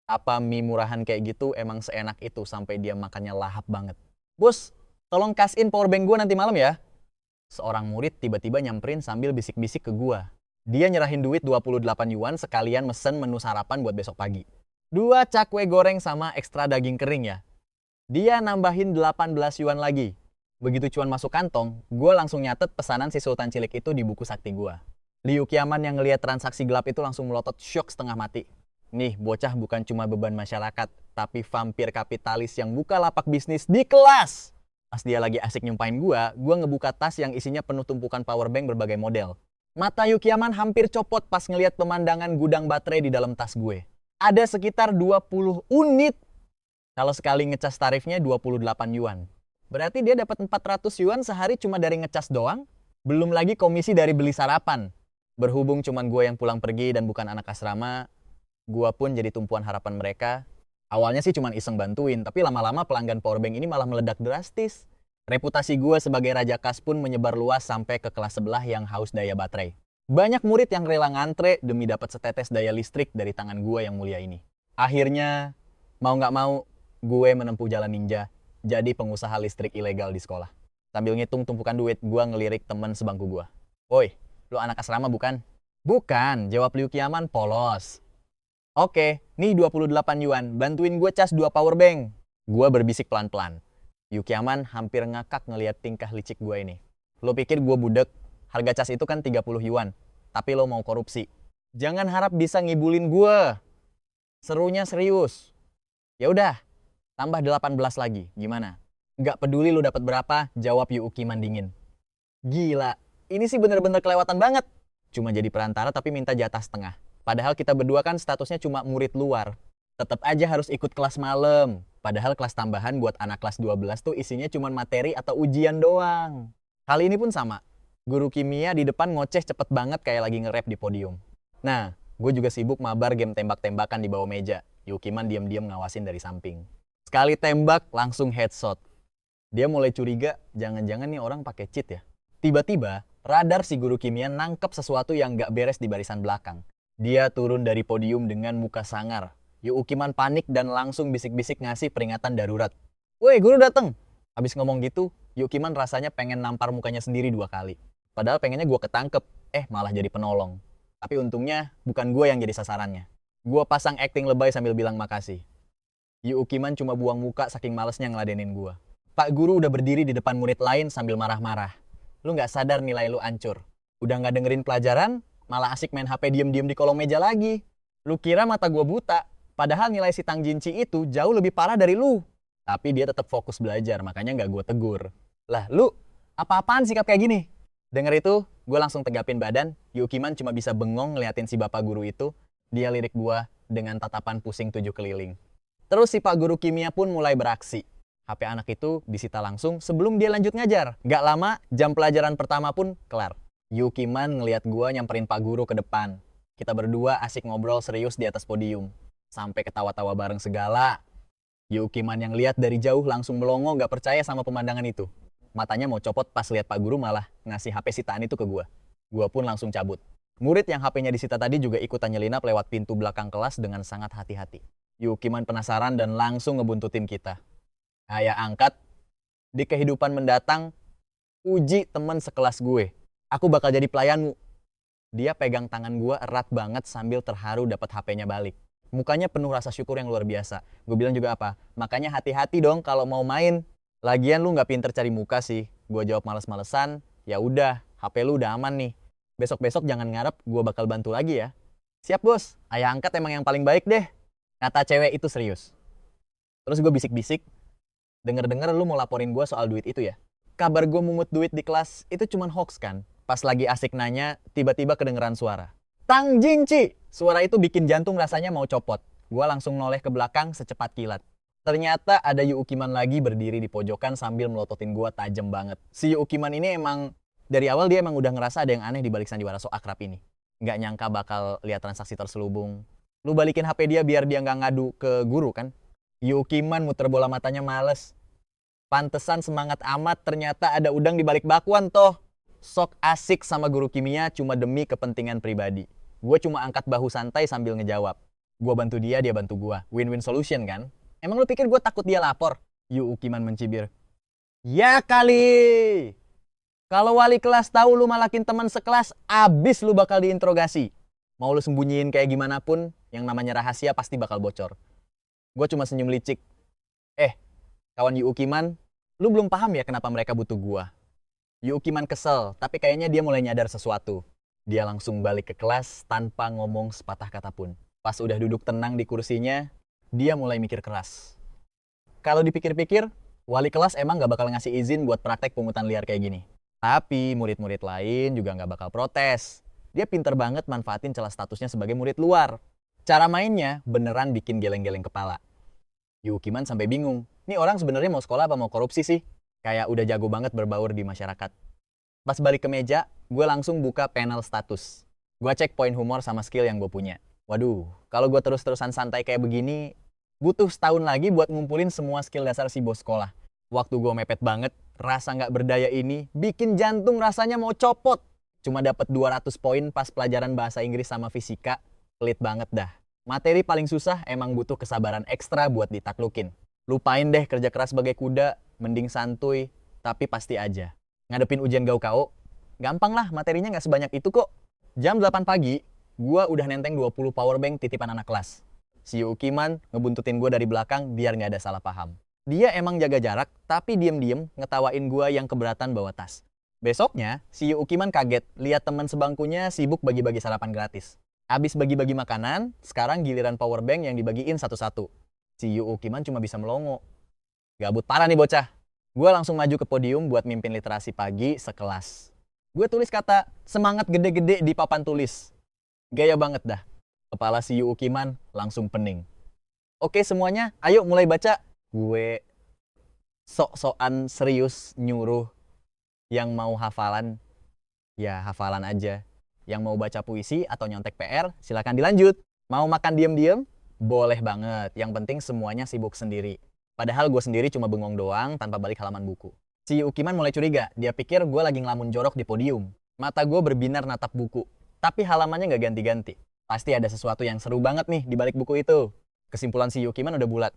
[SPEAKER 1] Apa mie murahan kayak gitu emang seenak itu sampai dia makannya lahap banget. Bos, tolong kasihin powerbank gua nanti malam ya. Seorang murid tiba-tiba nyamperin sambil bisik-bisik ke gua. Dia nyerahin duit 28 yuan sekalian mesen menu sarapan buat besok pagi. 2 cakwe goreng sama ekstra daging kering ya. Dia nambahin 18 yuan lagi. Begitu cuan masuk kantong, gue langsung nyatet pesanan si Sultan Cilik itu di buku sakti gue. Liu Qiaman yang ngelihat transaksi gelap itu langsung melotot syok setengah mati. Nih, bocah bukan cuma beban masyarakat, tapi vampir kapitalis yang buka lapak bisnis di kelas. Pas dia lagi asik nyumpain gue ngebuka tas yang isinya penuh tumpukan powerbank berbagai model. Mata Liu Qiaman hampir copot pas ngelihat pemandangan gudang baterai di dalam tas gue. Ada sekitar 20 unit. Kalau sekali ngecas tarifnya 28 yuan. Berarti dia dapat 400 yuan sehari cuma dari ngecas doang. Belum lagi komisi dari beli sarapan. Berhubung cuman gue yang pulang pergi dan bukan anak asrama, gue pun jadi tumpuan harapan mereka. Awalnya sih cuman iseng bantuin, tapi lama-lama pelanggan powerbank ini malah meledak drastis. Reputasi gue sebagai raja kas pun menyebar luas sampai ke kelas sebelah yang haus daya baterai. Banyak murid yang rela ngantre demi dapat setetes daya listrik dari tangan gue yang mulia ini. Akhirnya, mau nggak mau, gue menempuh jalan ninja. Jadi pengusaha listrik ilegal di sekolah. Sambil ngitung tumpukan duit, gue ngelirik temen sebangku gue. Woi, lu anak asrama bukan? Bukan, jawab Liu Qiaman polos. Oke, nih 28 yuan, bantuin gue cas 2 powerbank. Gue berbisik pelan-pelan. Liu Qiaman hampir ngakak ngeliat tingkah licik gue ini. Lo pikir gue budek? Harga cas itu kan 30 yuan. Tapi lo mau korupsi. Jangan harap bisa ngibulin gue. Serunya serius. Ya udah. Tambah 18 lagi, gimana? Gak peduli lu dapat berapa, jawab Liu Qiaman dingin. Gila, ini sih bener-bener kelewatan banget. Cuma jadi perantara tapi minta jatah setengah. Padahal kita berdua kan statusnya cuma murid luar. Tetap aja harus ikut kelas malam. Padahal kelas tambahan buat anak kelas 12 tuh isinya cuma materi atau ujian doang. Kali ini pun sama. Guru kimia di depan ngoceh cepet banget kayak lagi nge-rap di podium. Nah, gue juga sibuk mabar game tembak-tembakan di bawah meja. Liu Qiaman diam-diam ngawasin dari samping. Sekali tembak, langsung headshot. Dia mulai curiga, jangan-jangan nih orang pakai cheat ya. Tiba-tiba, radar si guru kimia nangkep sesuatu yang gak beres di barisan belakang. Dia turun dari podium dengan muka sangar. Liu Qiaman panik dan langsung bisik-bisik ngasih peringatan darurat. Woi, guru dateng! Habis ngomong gitu, Liu Qiaman rasanya pengen nampar mukanya sendiri 2 kali. Padahal pengennya gue ketangkep, malah jadi penolong. Tapi untungnya, bukan gue yang jadi sasarannya. Gue pasang acting lebay sambil bilang makasih. Liu Qiaman cuma buang muka saking malesnya ngeladenin gua. Pak guru udah berdiri di depan murid lain sambil marah-marah. Lu gak sadar nilai lu hancur. Udah gak dengerin pelajaran, malah asik main HP diem-diem di kolong meja lagi. Lu kira mata gua buta? Padahal nilai si Tang Jinci itu jauh lebih parah dari lu. Tapi dia tetap fokus belajar, makanya nggak gue tegur. Lah, lu apa-apaan sikap kayak gini? Dengar itu, gue langsung tegapin badan. Yukiman cuma bisa bengong ngeliatin si bapak guru itu. Dia lirik gue dengan tatapan pusing 7 keliling. Terus si pak guru kimia pun mulai beraksi. HP anak itu disita langsung sebelum dia lanjut ngajar. Gak lama, jam pelajaran pertama pun kelar. Yukiman ngeliat gue nyamperin pak guru ke depan. Kita berdua asik ngobrol serius di atas podium. Sampai ketawa-tawa bareng segala. Yukiman yang lihat dari jauh langsung melongo gak percaya sama pemandangan itu. Matanya mau copot pas lihat pak guru malah ngasih HP sitaan itu ke gue. Gue pun langsung cabut. Murid yang HP-nya disita tadi juga ikutan nyelinap lewat pintu belakang kelas dengan sangat hati-hati. Yukiman penasaran dan langsung ngebuntutin kita. Ayah angkat, di kehidupan mendatang, uji temen sekelas gue. Aku bakal jadi pelayanmu. Dia pegang tangan gue erat banget sambil terharu dapat HP-nya balik. Mukanya penuh rasa syukur yang luar biasa. Gue bilang juga apa? Makanya hati-hati dong kalau mau main. Lagian lu nggak pinter cari muka sih. Gue jawab males-malesan. Ya udah, HP lu udah aman nih. Besok-besok jangan ngarep gue bakal bantu lagi ya. Siap bos, ayah angkat emang yang paling baik deh. Kata cewek itu serius. Terus gue bisik-bisik. Dengar-dengar lu mau laporin gue soal duit itu ya? Kabar gue mungut duit di kelas itu cuman hoax kan? Pas lagi asik nanya, tiba-tiba kedengeran suara. Tang Jinci! Suara itu bikin jantung rasanya mau copot. Gue langsung noleh ke belakang secepat kilat. Ternyata ada Yukiman lagi berdiri di pojokan sambil melototin gue tajam banget. Si Yukiman ini emang, dari awal dia emang udah ngerasa ada yang aneh di balik sandiwara so akrab ini. Nggak nyangka bakal lihat transaksi terselubung. Lu balikin HP dia biar dia nggak ngadu ke guru kan? Yukiman muter bola matanya males. Pantesan semangat amat, ternyata ada udang di balik bakwan toh. Sok asik sama guru kimia cuma demi kepentingan pribadi. Gue cuma angkat bahu santai sambil ngejawab. Gue bantu dia, dia bantu gue. Win-win solution kan? Emang lu pikir gue takut dia lapor? Yukiman mencibir. Ya kali! Kalau wali kelas tahu lu malakin teman sekelas, abis lu bakal diinterogasi. Mau lu sembunyiin kayak gimana pun, yang namanya rahasia pasti bakal bocor. Gue cuma senyum licik. Kawan Yukiman, lu belum paham ya kenapa mereka butuh gua. Yukiman kesel, tapi kayaknya dia mulai nyadar sesuatu. Dia langsung balik ke kelas tanpa ngomong sepatah kata pun. Pas udah duduk tenang di kursinya, dia mulai mikir keras. Kalau dipikir-pikir, wali kelas emang gak bakal ngasih izin buat praktek pungutan liar kayak gini. Tapi murid-murid lain juga gak bakal protes. Dia pinter banget manfaatin celah statusnya sebagai murid luar. Cara mainnya beneran bikin geleng-geleng kepala. Yukiman sampai bingung. Ini orang sebenarnya mau sekolah apa mau korupsi sih? Kayak udah jago banget berbaur di masyarakat. Pas balik ke meja, gue langsung buka panel status. Gue cek poin humor sama skill yang gue punya. Waduh, kalau gue terus-terusan santai kayak begini, butuh setahun lagi buat ngumpulin semua skill dasar si bos sekolah. Waktu gue mepet banget, rasa nggak berdaya ini bikin jantung rasanya mau copot. Cuma dapat 200 poin pas pelajaran bahasa Inggris sama fisika, pelit banget dah. Materi paling susah emang butuh kesabaran ekstra buat ditaklukin. Lupain deh kerja keras sebagai kuda, mending santuy, tapi pasti aja. Ngadepin ujian GAU-KAU, gampang lah, materinya nggak sebanyak itu kok. Jam 8 pagi, gua udah nenteng 20 powerbank titipan anak kelas. Si Yukiman ngebuntutin gua dari belakang biar nggak ada salah paham. Dia emang jaga jarak, tapi diem-diem ngetawain gua yang keberatan bawa tas. Besoknya, si Yukiman kaget lihat teman sebangkunya sibuk bagi-bagi sarapan gratis. Abis bagi-bagi makanan, sekarang giliran powerbank yang dibagiin satu-satu. Si Yukiman cuma bisa melongo. Gabut parah nih bocah. Gue langsung maju ke podium buat mimpin literasi pagi sekelas. Gue tulis kata semangat gede-gede di papan tulis. Gaya banget dah. Kepala si Yukiman langsung pening. Oke semuanya, ayo mulai baca. Gue sok-sokan serius nyuruh yang mau hafalan, ya hafalan aja. Yang mau baca puisi atau nyontek PR, silakan dilanjut. Mau makan diem-diem? Boleh banget, yang penting semuanya sibuk sendiri. Padahal gue sendiri cuma bengong doang tanpa balik halaman buku. Si Yukiman mulai curiga, dia pikir gue lagi ngelamun jorok di podium. Mata gue berbinar natap buku, tapi halamannya gak ganti-ganti. Pasti ada sesuatu yang seru banget nih di balik buku itu. Kesimpulan si Yukiman udah bulat.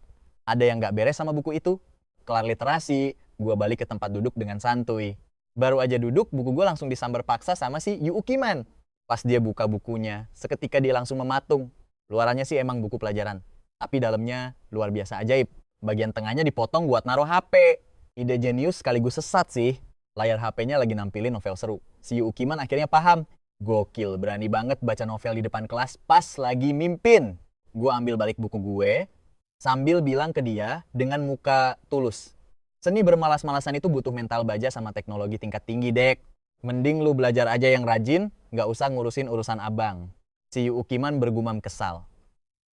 [SPEAKER 1] Ada yang gak beres sama buku itu. Kelar literasi, gue balik ke tempat duduk dengan santuy. Baru aja duduk, buku gue langsung disambar paksa sama si Yukiman. Pas dia buka bukunya, seketika dia langsung mematung. Luarannya sih emang buku pelajaran, tapi dalamnya luar biasa ajaib. Bagian tengahnya dipotong buat naruh HP. Ide jenius sekaligus sesat sih. Layar HP-nya lagi nampilin novel seru. Si Yukiman akhirnya paham. Gokil, berani banget baca novel di depan kelas pas lagi mimpin. Gue ambil balik buku gue, sambil bilang ke dia dengan muka tulus. Seni bermalas-malasan itu butuh mental baja sama teknologi tingkat tinggi, Dek. Mending lu belajar aja yang rajin, nggak usah ngurusin urusan abang. Si Ukiman bergumam kesal.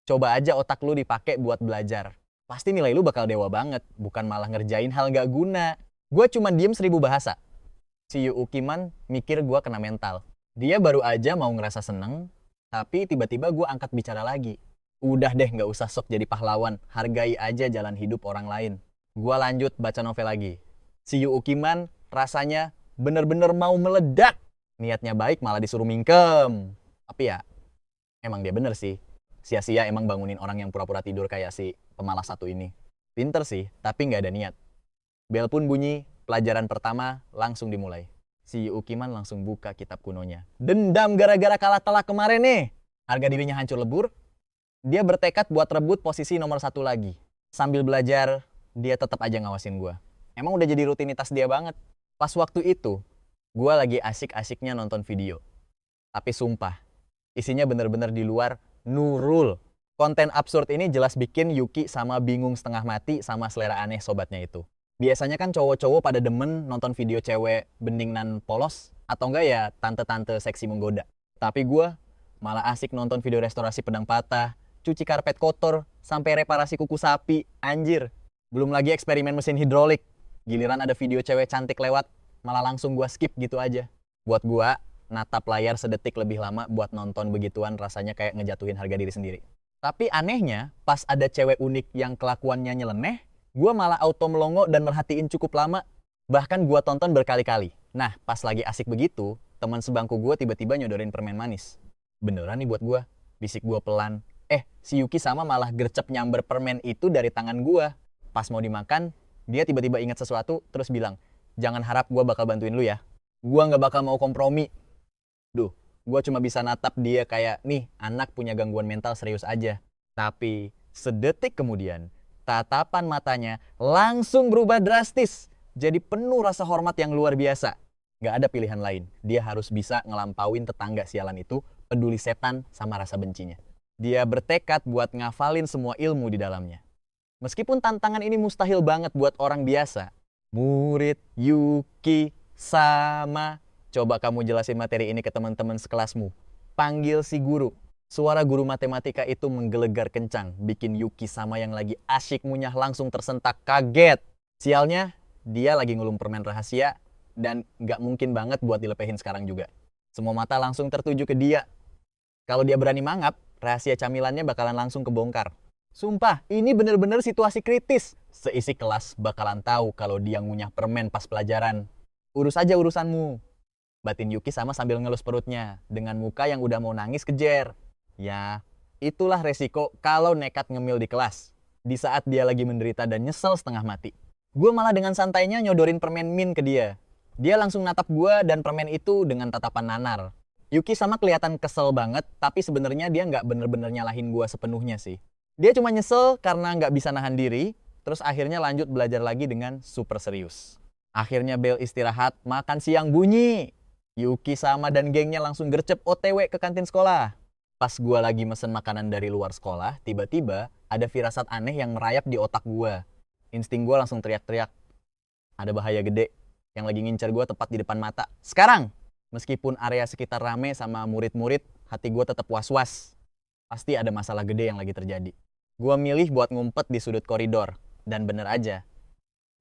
[SPEAKER 1] Coba aja otak lu dipakai buat belajar. Pasti nilai lu bakal dewa banget, bukan malah ngerjain hal gak guna. Gue cuma diem 1000 bahasa. Si Ukiman mikir gue kena mental. Dia baru aja mau ngerasa seneng, tapi tiba-tiba gue angkat bicara lagi. Udah deh, nggak usah sok jadi pahlawan. Hargai aja jalan hidup orang lain. Gue lanjut baca novel lagi. Si Ukiman rasanya bener-bener mau meledak. Niatnya baik malah disuruh mingkem. Tapi ya, emang dia bener sih. Sia-sia emang bangunin orang yang pura-pura tidur kayak si pemalas satu ini. Pinter sih, tapi nggak ada niat. Bel pun bunyi, pelajaran pertama langsung dimulai. Si Ukiman langsung buka kitab kunonya. Dendam gara-gara kalah telak kemarin nih. Harga dirinya hancur lebur. Dia bertekad buat rebut posisi nomor 1 lagi. Sambil belajar, dia tetap aja ngawasin gue. Emang udah jadi rutinitas dia banget. Pas waktu itu, gue lagi asik-asiknya nonton video. Tapi sumpah, isinya bener-bener di luar Nurul. Konten absurd ini jelas bikin Yuki sama bingung setengah mati sama selera aneh sobatnya itu. Biasanya kan cowok-cowok pada demen nonton video cewek bening nan polos, atau enggak ya tante-tante seksi menggoda. Tapi gue malah asik nonton video restorasi pedang patah, cuci karpet kotor, sampai reparasi kuku sapi, anjir. Belum lagi eksperimen mesin hidrolik. Giliran ada video cewek cantik lewat, malah langsung gue skip gitu aja. Buat gue, natap layar sedetik lebih lama buat nonton begituan rasanya kayak ngejatuhin harga diri sendiri. Tapi anehnya, pas ada cewek unik yang kelakuannya nyeleneh, gue malah auto melongo dan merhatiin cukup lama. Bahkan gue tonton berkali-kali. Nah, pas lagi asik begitu, teman sebangku gue tiba-tiba nyodorin permen manis. Beneran nih buat gue, bisik gue pelan. Si Yuki sama malah gercep nyamber permen itu dari tangan gue. Pas mau dimakan, dia tiba-tiba ingat sesuatu, terus bilang, jangan harap gue bakal bantuin lu ya. Gue gak bakal mau kompromi. Duh, gue cuma bisa natap dia kayak, nih anak punya gangguan mental serius aja. Tapi sedetik kemudian, tatapan matanya langsung berubah drastis. Jadi penuh rasa hormat yang luar biasa. Gak ada pilihan lain. Dia harus bisa ngelampauin tetangga sialan itu, peduli setan sama rasa bencinya. Dia bertekad buat ngafalin semua ilmu di dalamnya. Meskipun tantangan ini mustahil banget buat orang biasa. Murid Yuki sama. Coba kamu jelasin materi ini ke teman-teman sekelasmu. Panggil si guru. Suara guru matematika itu menggelegar kencang, bikin Yuki sama yang lagi asyik ngunyah langsung tersentak kaget. Sialnya, dia lagi ngulum permen rahasia dan gak mungkin banget buat dilepehin sekarang juga. Semua mata langsung tertuju ke dia. Kalau dia berani mangap, rahasia camilannya bakalan langsung kebongkar. Sumpah, ini bener-bener situasi kritis. Seisi kelas bakalan tahu kalau dia ngunyah permen pas pelajaran. Urus aja urusanmu. Batin Yuki sama sambil ngelus perutnya, dengan muka yang udah mau nangis kejer. Ya, itulah resiko kalau nekat ngemil di kelas. Di saat dia lagi menderita dan nyesel setengah mati. Gue malah dengan santainya nyodorin permen min ke dia. Dia langsung natap gue dan permen itu dengan tatapan nanar. Yuki sama kelihatan kesel banget, tapi sebenarnya dia nggak bener-bener nyalahin gue sepenuhnya sih. Dia cuma nyesel karena nggak bisa nahan diri, terus akhirnya lanjut belajar lagi dengan super serius. Akhirnya bel istirahat, makan siang bunyi. Yuki sama dan gengnya langsung gercep OTW ke kantin sekolah. Pas gue lagi mesen makanan dari luar sekolah, tiba-tiba ada firasat aneh yang merayap di otak gue. Insting gue langsung teriak-teriak. Ada bahaya gede yang lagi ngincar gue tepat di depan mata. Sekarang! Meskipun area sekitar rame sama murid-murid, hati gue tetap was-was. Pasti ada masalah gede yang lagi terjadi. Gue milih buat ngumpet di sudut koridor. Dan bener aja,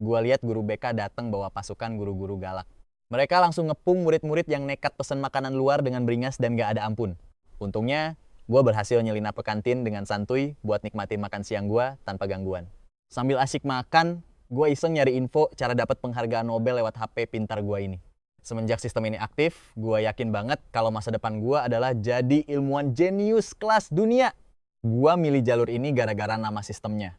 [SPEAKER 1] gue lihat guru BK datang bawa pasukan guru-guru galak. Mereka langsung ngepung murid-murid yang nekat pesen makanan luar dengan beringas dan gak ada ampun. Untungnya, gue berhasil nyelinap ke kantin dengan santuy buat nikmatin makan siang gue tanpa gangguan. Sambil asyik makan, gue iseng nyari info cara dapat penghargaan Nobel lewat HP pintar gue ini. Semenjak sistem ini aktif, gue yakin banget kalau masa depan gue adalah jadi ilmuwan jenius kelas dunia. Gue milih jalur ini gara-gara nama sistemnya,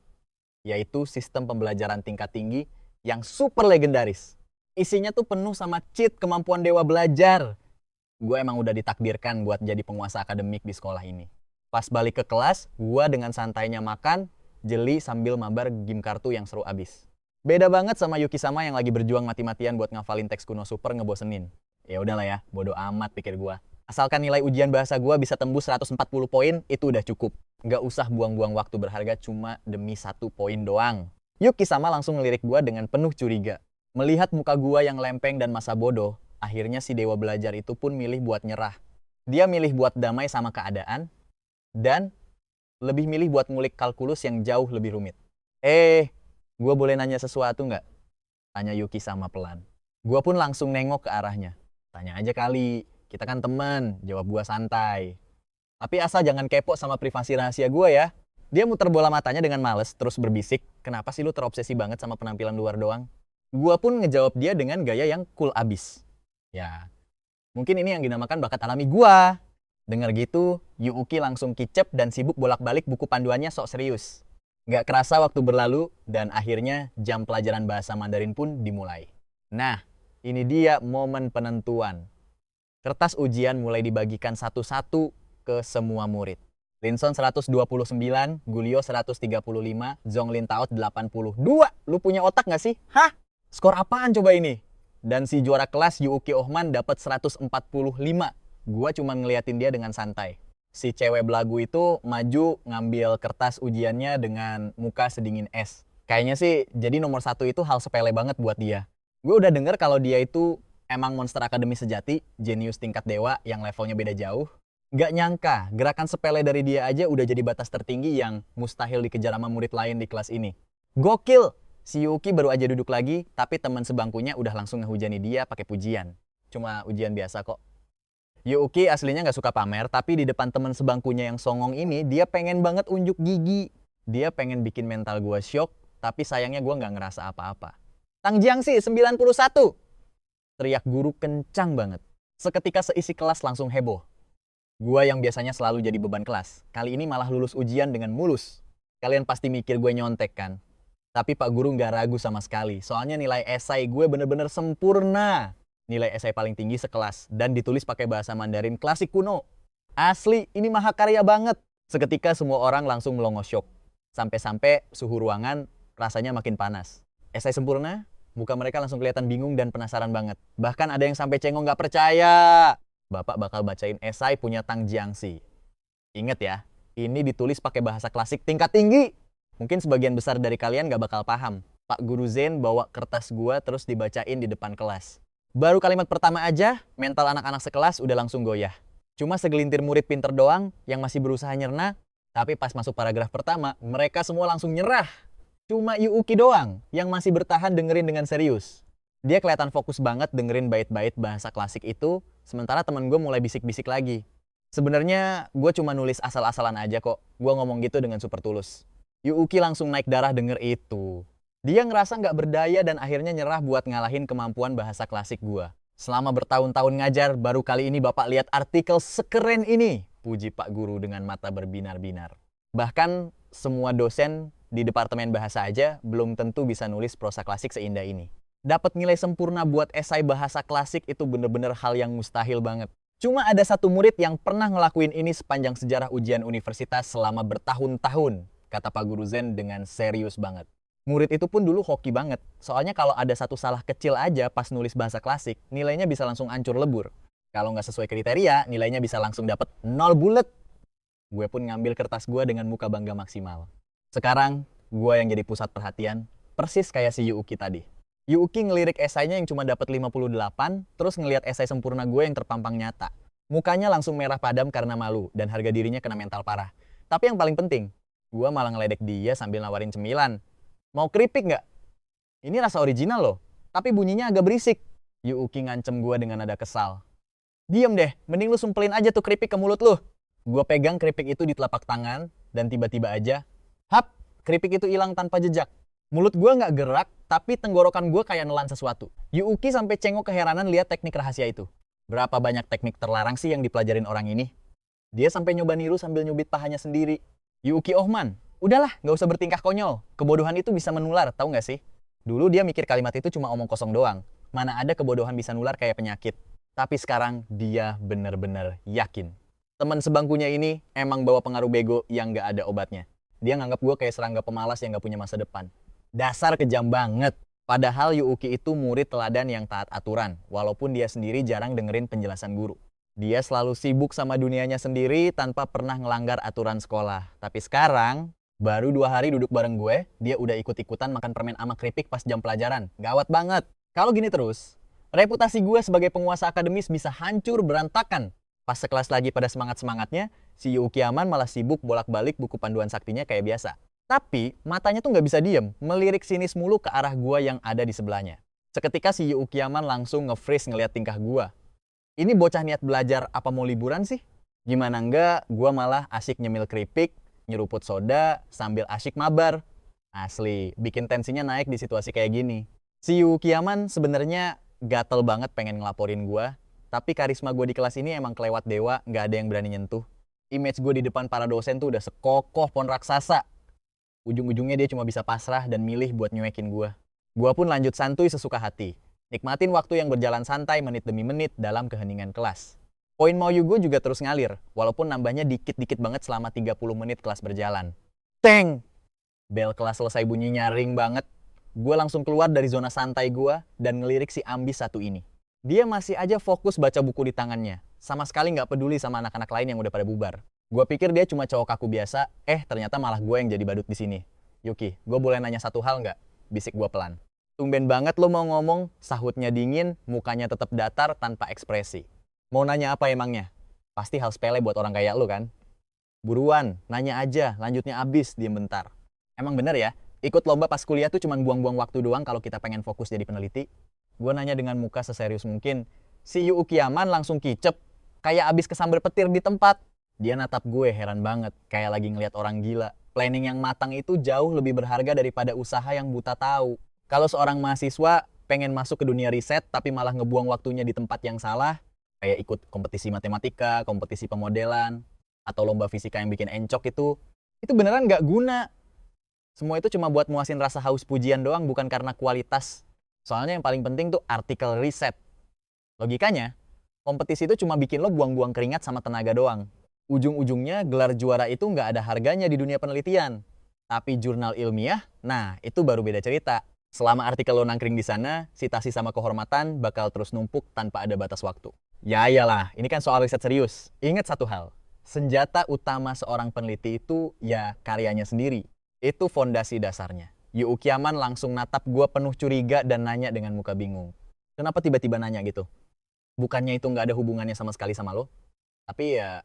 [SPEAKER 1] yaitu sistem pembelajaran tingkat tinggi yang super legendaris. Isinya tuh penuh sama cheat kemampuan dewa belajar. Gue emang udah ditakdirkan buat jadi penguasa akademik di sekolah ini. Pas balik ke kelas, gue dengan santainya makan, jeli sambil mabar game kartu yang seru abis. Beda banget sama Yuki sama yang lagi berjuang mati-matian buat ngafalin teks kuno super ngebosenin. Ya udahlah ya, bodo amat pikir gua. Asalkan nilai ujian bahasa gua bisa tembus 140 poin, itu udah cukup. Nggak usah buang-buang waktu berharga cuma demi 1 poin doang. Yuki sama langsung ngelirik gua dengan penuh curiga. Melihat muka gua yang lempeng dan masa bodoh, akhirnya si dewa belajar itu pun milih buat nyerah. Dia milih buat damai sama keadaan, dan lebih milih buat ngulik kalkulus yang jauh lebih rumit. Gua boleh nanya sesuatu nggak? Tanya Yuki sama pelan. Gua pun langsung nengok ke arahnya. Tanya aja kali, kita kan temen, jawab gua santai. Tapi asal jangan kepo sama privasi rahasia gua ya. Dia muter bola matanya dengan males, terus berbisik, kenapa sih lu terobsesi banget sama penampilan luar doang? Gua pun ngejawab dia dengan gaya yang cool abis. Ya, mungkin ini yang dinamakan bakat alami gua. Dengar gitu, Yuuki langsung kicep dan sibuk bolak-balik buku panduannya sok serius. Nggak kerasa waktu berlalu, dan akhirnya jam pelajaran bahasa Mandarin pun dimulai. Nah, ini dia momen penentuan. Kertas ujian mulai dibagikan satu-satu ke semua murid. Linson 129, Gulio 135, Zonglin Taot 82. Lu punya otak nggak sih? Hah? Skor apaan coba ini? Dan si juara kelas Yuuki Ohman dapat 145. Gua cuma ngeliatin dia dengan santai. Si cewek belagu itu maju ngambil kertas ujiannya dengan muka sedingin es. Kayaknya sih jadi nomor 1 itu hal sepele banget buat dia. Gue udah denger kalau dia itu emang monster akademi sejati, jenius tingkat dewa yang levelnya beda jauh. Gak nyangka, gerakan sepele dari dia aja udah jadi batas tertinggi yang mustahil dikejar sama murid lain di kelas ini. Gokil! Si Yuki baru aja duduk lagi, tapi teman sebangkunya udah langsung ngehujani dia pakai pujian. Cuma ujian biasa kok. Yuki aslinya nggak suka pamer, tapi di depan teman sebangkunya yang songong ini, dia pengen banget unjuk gigi. Dia pengen bikin mental gue shock, tapi sayangnya gue nggak ngerasa apa-apa. Tang Jiangxi 91! Teriak guru kencang banget. Seketika seisi kelas langsung heboh. Gua yang biasanya selalu jadi beban kelas, kali ini malah lulus ujian dengan mulus. Kalian pasti mikir gue nyontek kan? Tapi Pak Guru nggak ragu sama sekali, soalnya nilai esai gue bener-bener sempurna. Nilai esai paling tinggi sekelas, dan ditulis pakai bahasa Mandarin klasik kuno. Asli, ini mahakarya banget. Seketika semua orang langsung melongo syok. Sampai-sampai suhu ruangan rasanya makin panas. Esai sempurna? Muka mereka langsung kelihatan bingung dan penasaran banget. Bahkan ada yang sampai cengong nggak percaya. Bapak bakal bacain esai punya Tang Jiangxi. Ingat ya, ini ditulis pakai bahasa klasik tingkat tinggi. Mungkin sebagian besar dari kalian nggak bakal paham. Pak Guru Zen bawa kertas gua terus dibacain di depan kelas. Baru kalimat pertama aja, mental anak-anak sekelas udah langsung goyah. Cuma segelintir murid pinter doang yang masih berusaha nyerna, tapi pas masuk paragraf pertama, mereka semua langsung nyerah. Cuma Yuuki doang yang masih bertahan dengerin dengan serius. Dia kelihatan fokus banget dengerin bait-bait bahasa klasik itu, sementara temen gue mulai bisik-bisik lagi. Sebenarnya gue cuma nulis asal-asalan aja kok, gue ngomong gitu dengan super tulus. Yuuki langsung naik darah denger itu. Dia ngerasa nggak berdaya dan akhirnya nyerah buat ngalahin kemampuan bahasa klasik gua. Selama bertahun-tahun ngajar, baru kali ini Bapak lihat artikel sekeren ini. Puji Pak Guru dengan mata berbinar-binar. Bahkan semua dosen di Departemen Bahasa aja belum tentu bisa nulis prosa klasik seindah ini. Dapat nilai sempurna buat esai bahasa klasik itu bener-bener hal yang mustahil banget. Cuma ada satu murid yang pernah ngelakuin ini sepanjang sejarah ujian universitas selama bertahun-tahun, kata Pak Guru Zen dengan serius banget. Murid itu pun dulu hoki banget, soalnya kalau ada satu salah kecil aja pas nulis bahasa klasik, nilainya bisa langsung hancur lebur. Kalau nggak sesuai kriteria, nilainya bisa langsung dapet 0 bulet. Gue pun ngambil kertas gue dengan muka bangga maksimal. Sekarang, gue yang jadi pusat perhatian, persis kayak si Yuuki tadi. Yuuki ngelirik esainya yang cuma dapet 58, terus ngelihat esai sempurna gue yang terpampang nyata. Mukanya langsung merah padam karena malu, dan harga dirinya kena mental parah. Tapi yang paling penting, gue malah ngeledek dia sambil nawarin cemilan. Mau keripik nggak? Ini rasa original loh, tapi bunyinya agak berisik. Yuuki ngancem gue dengan nada kesal. Diem deh, mending lu sumpelin aja tuh keripik ke mulut lu. Gue pegang keripik itu di telapak tangan, dan tiba-tiba aja, hap, keripik itu hilang tanpa jejak. Mulut gue nggak gerak, tapi tenggorokan gue kayak nelan sesuatu. Yuuki sampai cengok keheranan lihat teknik rahasia itu. Berapa banyak teknik terlarang sih yang dipelajarin orang ini? Dia sampai nyoba niru sambil nyubit pahanya sendiri. Yuuki Ohman, udahlah, nggak usah bertingkah konyol. Kebodohan itu bisa menular, tahu nggak sih? Dulu dia mikir kalimat itu cuma omong kosong doang. Mana ada kebodohan bisa nular kayak penyakit. Tapi sekarang dia bener-bener yakin. Teman sebangkunya ini emang bawa pengaruh bego yang nggak ada obatnya. Dia nganggap gue kayak serangga pemalas yang nggak punya masa depan. Dasar kejam banget. Padahal Yuuki itu murid teladan yang taat aturan, walaupun dia sendiri jarang dengerin penjelasan guru. Dia selalu sibuk sama dunianya sendiri tanpa pernah ngelanggar aturan sekolah. Tapi sekarang, baru 2 hari duduk bareng gue, dia udah ikut-ikutan makan permen sama keripik pas jam pelajaran. Gawat banget. Kalau gini terus, reputasi gue sebagai penguasa akademis bisa hancur berantakan. Pas sekelas lagi pada semangat-semangatnya, si Yukiaman malah sibuk bolak-balik buku panduan saktinya kayak biasa. Tapi, matanya tuh nggak bisa diem, melirik sinis mulu ke arah gua yang ada di sebelahnya. Seketika si Yukiaman langsung nge-freeze ngeliat tingkah gua. Ini bocah niat belajar apa mau liburan sih? Gimana enggak, gua malah asyik nyemil keripik, nyeruput soda, sambil asyik mabar. Asli, bikin tensinya naik di situasi kayak gini. Si Yukiaman sebenarnya gatel banget pengen ngelaporin gua, tapi karisma gua di kelas ini emang kelewat dewa, nggak ada yang berani nyentuh. Image gue di depan para dosen tuh udah sekokoh pohon raksasa. Ujung-ujungnya dia cuma bisa pasrah dan milih buat nyuekin gua. Gua pun lanjut santuy sesuka hati. Nikmatin waktu yang berjalan santai menit demi menit dalam keheningan kelas. Poin Mauyu gue juga terus ngalir, walaupun nambahnya dikit-dikit banget selama 30 menit kelas berjalan. Teng! Bel kelas selesai bunyi nyaring banget. Gue langsung keluar dari zona santai gue dan ngelirik si ambis satu ini. Dia masih aja fokus baca buku di tangannya. Sama sekali nggak peduli sama anak-anak lain yang udah pada bubar. Gue pikir dia cuma cowok kaku biasa, ternyata malah gue yang jadi badut di sini. Yuki, gue boleh nanya satu hal nggak? Bisik gue pelan. Tumben banget lo mau ngomong, sahutnya dingin, mukanya tetap datar tanpa ekspresi. Mau nanya apa emangnya? Pasti hal sepele buat orang kayak lo kan? Buruan, nanya aja, lanjutnya abis, diem bentar. Emang bener ya, ikut lomba pas kuliah tuh cuma buang-buang waktu doang kalau kita pengen fokus jadi peneliti? Gue nanya dengan muka seserius mungkin. Si Yukiaman langsung kicep, kayak abis kesambar petir di tempat. Dia natap gue heran banget, kayak lagi ngeliat orang gila. Planning yang matang itu jauh lebih berharga daripada usaha yang buta tahu. Kalau seorang mahasiswa pengen masuk ke dunia riset tapi malah ngebuang waktunya di tempat yang salah, kayak ikut kompetisi matematika, kompetisi pemodelan, atau lomba fisika yang bikin encok itu beneran nggak guna. Semua itu cuma buat muasin rasa haus pujian doang, bukan karena kualitas. Soalnya yang paling penting tuh artikel riset. Logikanya, kompetisi itu cuma bikin lo buang-buang keringat sama tenaga doang. Ujung-ujungnya gelar juara itu nggak ada harganya di dunia penelitian. Tapi jurnal ilmiah, nah itu baru beda cerita. Selama artikel lo nangkring di sana, sitasi sama kehormatan bakal terus numpuk tanpa ada batas waktu. Ya iyalah, ini kan soal riset serius. Ingat satu hal, senjata utama seorang peneliti itu ya karyanya sendiri. Itu fondasi dasarnya. Yukiaman langsung natap gue penuh curiga dan nanya dengan muka bingung. Kenapa tiba-tiba nanya gitu? Bukannya itu nggak ada hubungannya sama sekali sama lo? Tapi ya,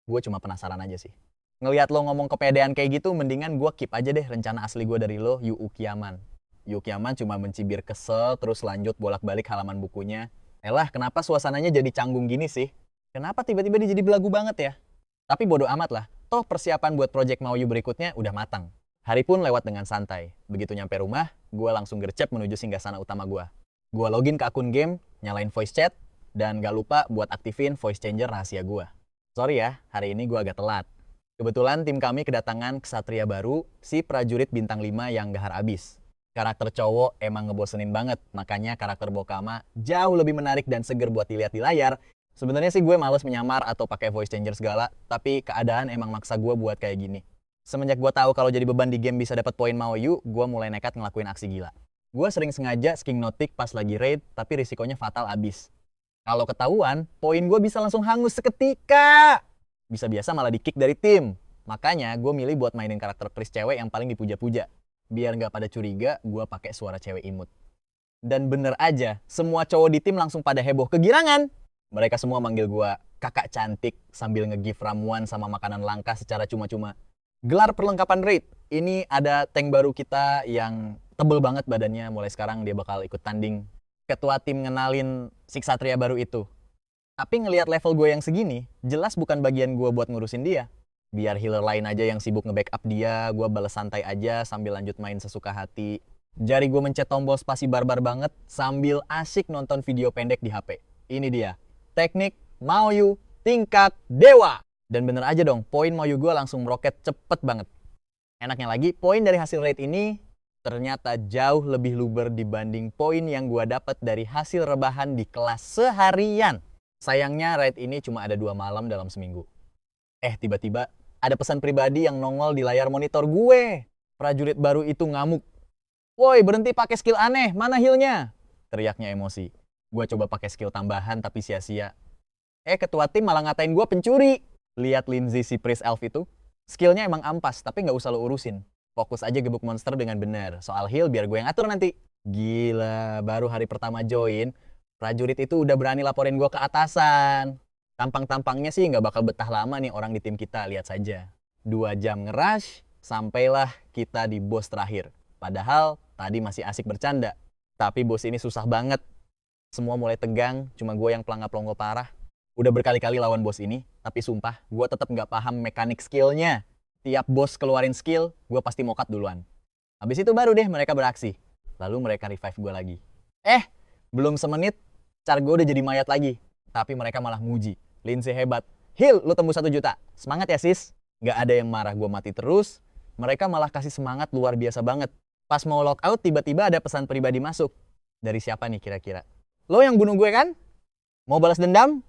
[SPEAKER 1] gue cuma penasaran aja sih. Ngelihat lo ngomong kepedean kayak gitu, mendingan gue keep aja deh rencana asli gue dari lo, Yukiaman. Yukiaman cuma mencibir kesel, terus lanjut bolak-balik halaman bukunya. Elah, kenapa suasananya jadi canggung gini sih? Kenapa tiba-tiba dia jadi belagu banget ya? Tapi bodo amat lah, toh persiapan buat project Mauyu berikutnya udah matang. Hari pun lewat dengan santai. Begitu nyampe rumah, gue langsung gercep menuju singgasana utama gue. Gue login ke akun game, nyalain voice chat, dan gak lupa buat aktifin voice changer rahasia gue. Sorry ya, hari ini gue agak telat. Kebetulan tim kami kedatangan ksatria baru, si prajurit bintang 5 yang gahar abis. Karakter cowok emang ngebosenin banget, makanya karakter Bokama jauh lebih menarik dan seger buat dilihat di layar. Sebenarnya sih gue males menyamar atau pakai voice changer segala, tapi keadaan emang maksa gue buat kayak gini. Semenjak gue tahu kalau jadi beban di game bisa dapat poin Mauyu, gue mulai nekat ngelakuin aksi gila. Gue sering sengaja sking notik pas lagi raid, tapi risikonya fatal abis. Kalau ketahuan, poin gue bisa langsung hangus seketika. Bisa biasa malah di-kick dari tim. Makanya gue milih buat mainin karakter Chris cewek yang paling dipuja-puja. Biar nggak pada curiga, gue pakai suara cewek imut. Dan bener aja, semua cowok di tim langsung pada heboh kegirangan. Mereka semua manggil gue kakak cantik sambil nge-give ramuan sama makanan langka secara cuma-cuma. Gelar perlengkapan raid. Ini ada tank baru kita yang tebel banget badannya. Mulai sekarang dia bakal ikut tanding. Ketua tim ngenalin si ksatria baru itu. Tapi ngelihat level gue yang segini, jelas bukan bagian gue buat ngurusin dia. Biar healer lain aja yang sibuk nge-backup dia, gue bales santai aja sambil lanjut main sesuka hati. Jari gue mencet tombol spasi barbar banget sambil asyik nonton video pendek di HP. Ini dia, teknik Mauyu tingkat dewa. Dan bener aja dong, poin Mauyu gue langsung meroket cepet banget. Enaknya lagi, poin dari hasil raid ini ternyata jauh lebih luber dibanding poin yang gue dapat dari hasil rebahan di kelas seharian. Sayangnya raid ini cuma ada 2 malam dalam seminggu. Tiba-tiba ada pesan pribadi yang nongol di layar monitor gue. Prajurit baru itu ngamuk. Woi, berhenti pakai skill aneh, mana healnya? Teriaknya emosi. Gue coba pakai skill tambahan tapi sia-sia. Ketua tim malah ngatain gue pencuri. Lihat Lindsay si Priest Elf itu. Skillnya emang ampas, tapi nggak usah lo urusin. Fokus aja gebuk monster dengan benar. Soal heal biar gue yang atur nanti. Gila, baru hari pertama join, prajurit itu udah berani laporin gue ke atasan. Tampang-tampangnya sih nggak bakal betah lama nih orang di tim kita, lihat saja. 2 jam ngerush, sampailah kita di bos terakhir. Padahal tadi masih asik bercanda. Tapi bos ini susah banget. Semua mulai tegang, cuma gue yang pelangga-pelongo parah. Udah berkali-kali lawan bos ini, tapi sumpah, gue tetap nggak paham mekanik skillnya. Tiap bos keluarin skill, gue pasti mokat duluan. Habis itu baru deh mereka beraksi. Lalu mereka revive gue lagi. Belum semenit, char gue udah jadi mayat lagi. Tapi mereka malah muji. Lindsay hebat. Heal, lu tembus 1 juta. Semangat ya sis. Nggak ada yang marah gue mati terus. Mereka malah kasih semangat luar biasa banget. Pas mau logout, tiba-tiba ada pesan pribadi masuk. Dari siapa nih kira-kira? Lo yang bunuh gue kan? Mau balas dendam?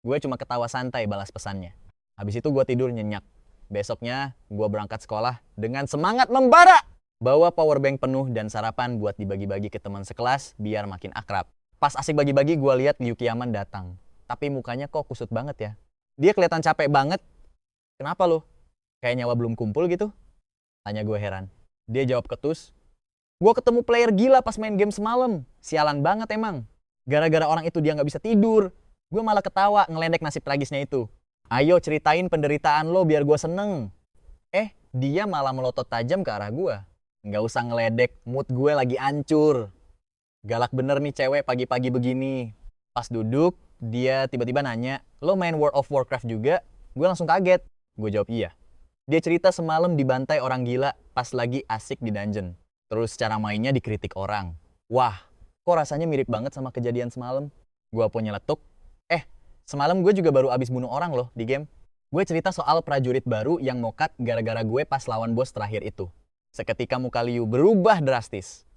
[SPEAKER 1] Gue cuma ketawa santai balas pesannya. Habis itu gue tidur nyenyak. Besoknya gue berangkat sekolah dengan semangat membara. Bawa powerbank penuh dan sarapan buat dibagi-bagi ke teman sekelas biar makin akrab. Pas asik bagi-bagi gue lihat Yukiyaman datang. Tapi mukanya kok kusut banget ya. Dia kelihatan capek banget. Kenapa lo? Kayak nyawa belum kumpul gitu? Tanya gue heran. Dia jawab ketus. Gue ketemu player gila pas main game semalam. Sialan banget emang. Gara-gara orang itu dia nggak bisa tidur. Gue malah ketawa ngeledek nasib tragisnya itu. Ayo ceritain penderitaan lo biar gue seneng. Dia malah melotot tajam ke arah gue. Nggak usah ngeledek, mood gue lagi hancur. Galak bener nih cewek pagi-pagi begini. Pas duduk, dia tiba-tiba nanya, lo main World of Warcraft juga? Gue langsung kaget. Gue jawab iya. Dia cerita semalam dibantai orang gila pas lagi asik di dungeon. Terus cara mainnya dikritik orang. Wah, kok rasanya mirip banget sama kejadian semalam. Gue pun nyeletuk. Semalam gue juga baru abis bunuh orang loh di game. Gue cerita soal prajurit baru yang mokat gara-gara gue pas lawan bos terakhir itu. Seketika muka Liu berubah drastis.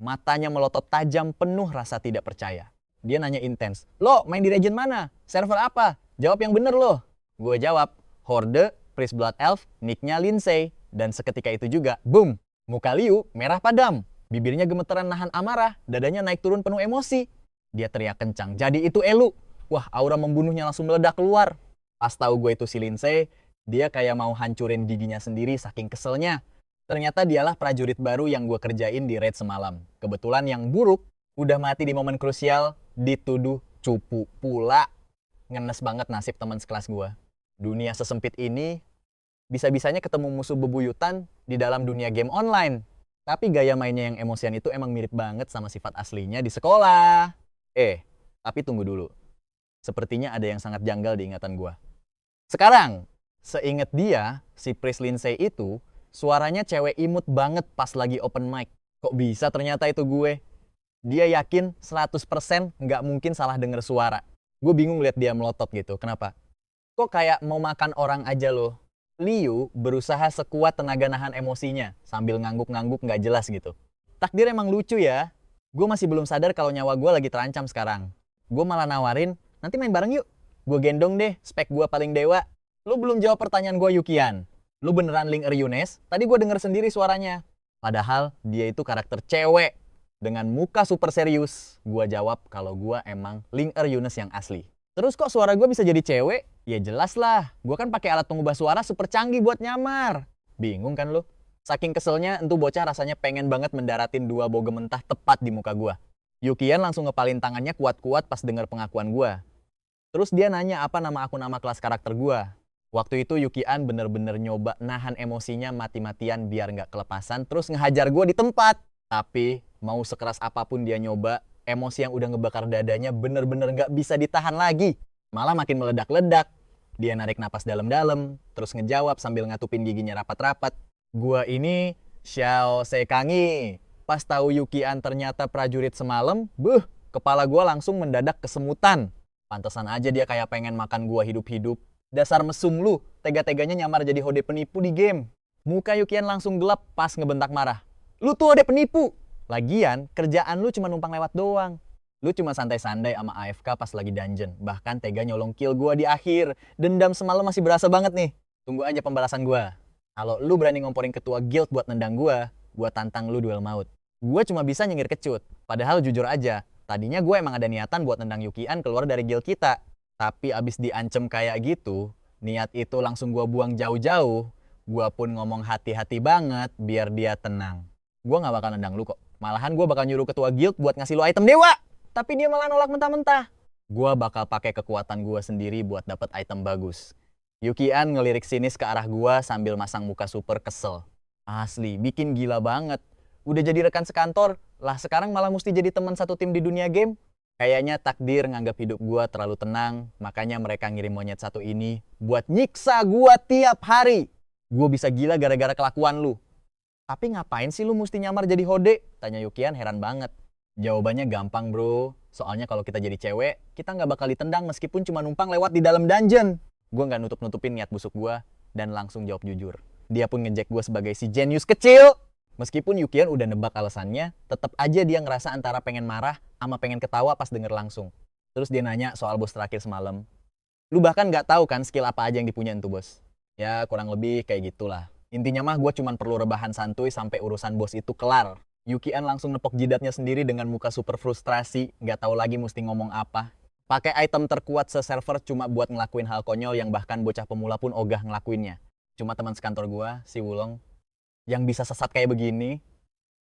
[SPEAKER 1] Matanya melotot tajam penuh rasa tidak percaya. Dia nanya intens. Lo main di region mana? Server apa? Jawab yang bener lo. Gue jawab. Horde, Priest Blood Elf, nicknya Lindsay. Dan seketika itu juga, boom. Muka Liu merah padam. Bibirnya gemeteran nahan amarah. Dadanya naik turun penuh emosi. Dia teriak kencang. Jadi itu Elu. Wah, aura membunuhnya langsung meledak keluar. Pas tahu gue itu si Lindsay, dia kayak mau hancurin giginya sendiri saking keselnya. Ternyata dialah prajurit baru yang gue kerjain di raid semalam. Kebetulan yang buruk, udah mati di momen krusial, dituduh cupu pula. Ngenes banget nasib teman sekelas gue. Dunia sesempit ini, bisa-bisanya ketemu musuh bebuyutan di dalam dunia game online. Tapi gaya mainnya yang emosian itu emang mirip banget sama sifat aslinya di sekolah. Tapi tunggu dulu. Sepertinya ada yang sangat janggal di ingatan gue. Sekarang, seinget dia, si Priest Lindsay itu, suaranya cewek imut banget pas lagi open mic. Kok bisa ternyata itu gue? Dia yakin 100% nggak mungkin salah denger suara. Gue bingung lihat dia melotot gitu. Kenapa? Kok kayak mau makan orang aja loh. Liu berusaha sekuat tenaga nahan emosinya, sambil ngangguk-ngangguk nggak jelas gitu. Takdir emang lucu ya. Gue masih belum sadar kalau nyawa gue lagi terancam sekarang. Gue malah nawarin, nanti main bareng yuk. Gue gendong deh, spek gue paling dewa. Lu belum jawab pertanyaan gue Yukian. Lu beneran Link Eryunes? Tadi gue denger sendiri suaranya. Padahal dia itu karakter cewek. Dengan muka super serius, gue jawab kalau gue emang Link Eryunes yang asli. Terus kok suara gue bisa jadi cewek? Ya jelas lah, gue kan pakai alat pengubah suara super canggih buat nyamar. Bingung kan lu? Saking keselnya, entu bocah rasanya pengen banget mendaratin 2 bogem mentah tepat di muka gue. Yukian langsung ngepalin tangannya kuat-kuat pas denger pengakuan gue. Terus dia nanya apa nama akun nama kelas karakter gue. Waktu itu Yukian bener-bener nyoba nahan emosinya mati-matian biar nggak kelepasan terus ngehajar gue di tempat. Tapi mau sekeras apapun dia nyoba, emosi yang udah ngebakar dadanya bener-bener nggak bisa ditahan lagi. Malah makin meledak-ledak. Dia narik napas dalam-dalam, terus ngejawab sambil ngatupin giginya rapat-rapat. Gue ini Xiao Sekangi. Pas tahu Yukian ternyata prajurit semalam, kepala gue langsung mendadak kesemutan. Pantesan aja dia kayak pengen makan gue hidup-hidup. Dasar mesum lu, tega-teganya nyamar jadi hode penipu di game. Muka Yukian langsung gelap pas ngebentak marah. Lu tuh hode penipu. Lagian, kerjaan lu cuma numpang lewat doang. Lu cuma santai-santai sama AFK pas lagi dungeon. Bahkan tega nyolong kill gua di akhir. Dendam semalam masih berasa banget nih. Tunggu aja pembalasan gua. Kalau lu berani ngomporin ketua guild buat nendang gua tantang lu duel maut. Gua cuma bisa nyengir kecut. Padahal jujur aja, tadinya gue emang ada niatan buat nendang Yukian keluar dari guild kita. Tapi abis diancem kayak gitu, niat itu langsung gua buang jauh-jauh. Gua pun ngomong hati-hati banget biar dia tenang. Gua nggak bakal nendang lu kok. Malahan gua bakal nyuruh ketua guild buat ngasih lu item dewa. Tapi dia malah nolak mentah-mentah. Gua bakal pakai kekuatan gua sendiri buat dapet item bagus. Yukian ngelirik sinis ke arah gua sambil masang muka super kesel. Asli, bikin gila banget. Udah jadi rekan sekantor, lah sekarang malah mesti jadi teman satu tim di dunia game. Kayaknya takdir nganggap hidup gua terlalu tenang, makanya mereka ngirim monyet satu ini buat nyiksa gua tiap hari. Gua bisa gila gara-gara kelakuan lu. Tapi ngapain sih lu mesti nyamar jadi Hode? Tanya Yukian heran banget. Jawabannya gampang bro, soalnya kalau kita jadi cewek, kita nggak bakal ditendang meskipun cuma numpang lewat di dalam dungeon. Gue nggak nutup-nutupin niat busuk gue dan langsung jawab jujur. Dia pun ngejek gue sebagai si jenius kecil. Meskipun Yukian udah nebak alasannya, tetap aja dia ngerasa antara pengen marah sama pengen ketawa pas denger langsung. Terus dia nanya soal bos terakhir semalam. Lu bahkan nggak tahu kan skill apa aja yang dipunyain tuh bos. Ya kurang lebih kayak gitulah. Intinya mah gue cuma perlu rebahan santuy sampai urusan bos itu kelar. Yukian langsung nepok jidatnya sendiri dengan muka super frustrasi, nggak tahu lagi mesti ngomong apa. Pakai item terkuat se-server cuma buat ngelakuin hal konyol yang bahkan bocah pemula pun ogah ngelakuinnya. Cuma teman sekantor gua, si Wulong, yang bisa sesat kayak begini.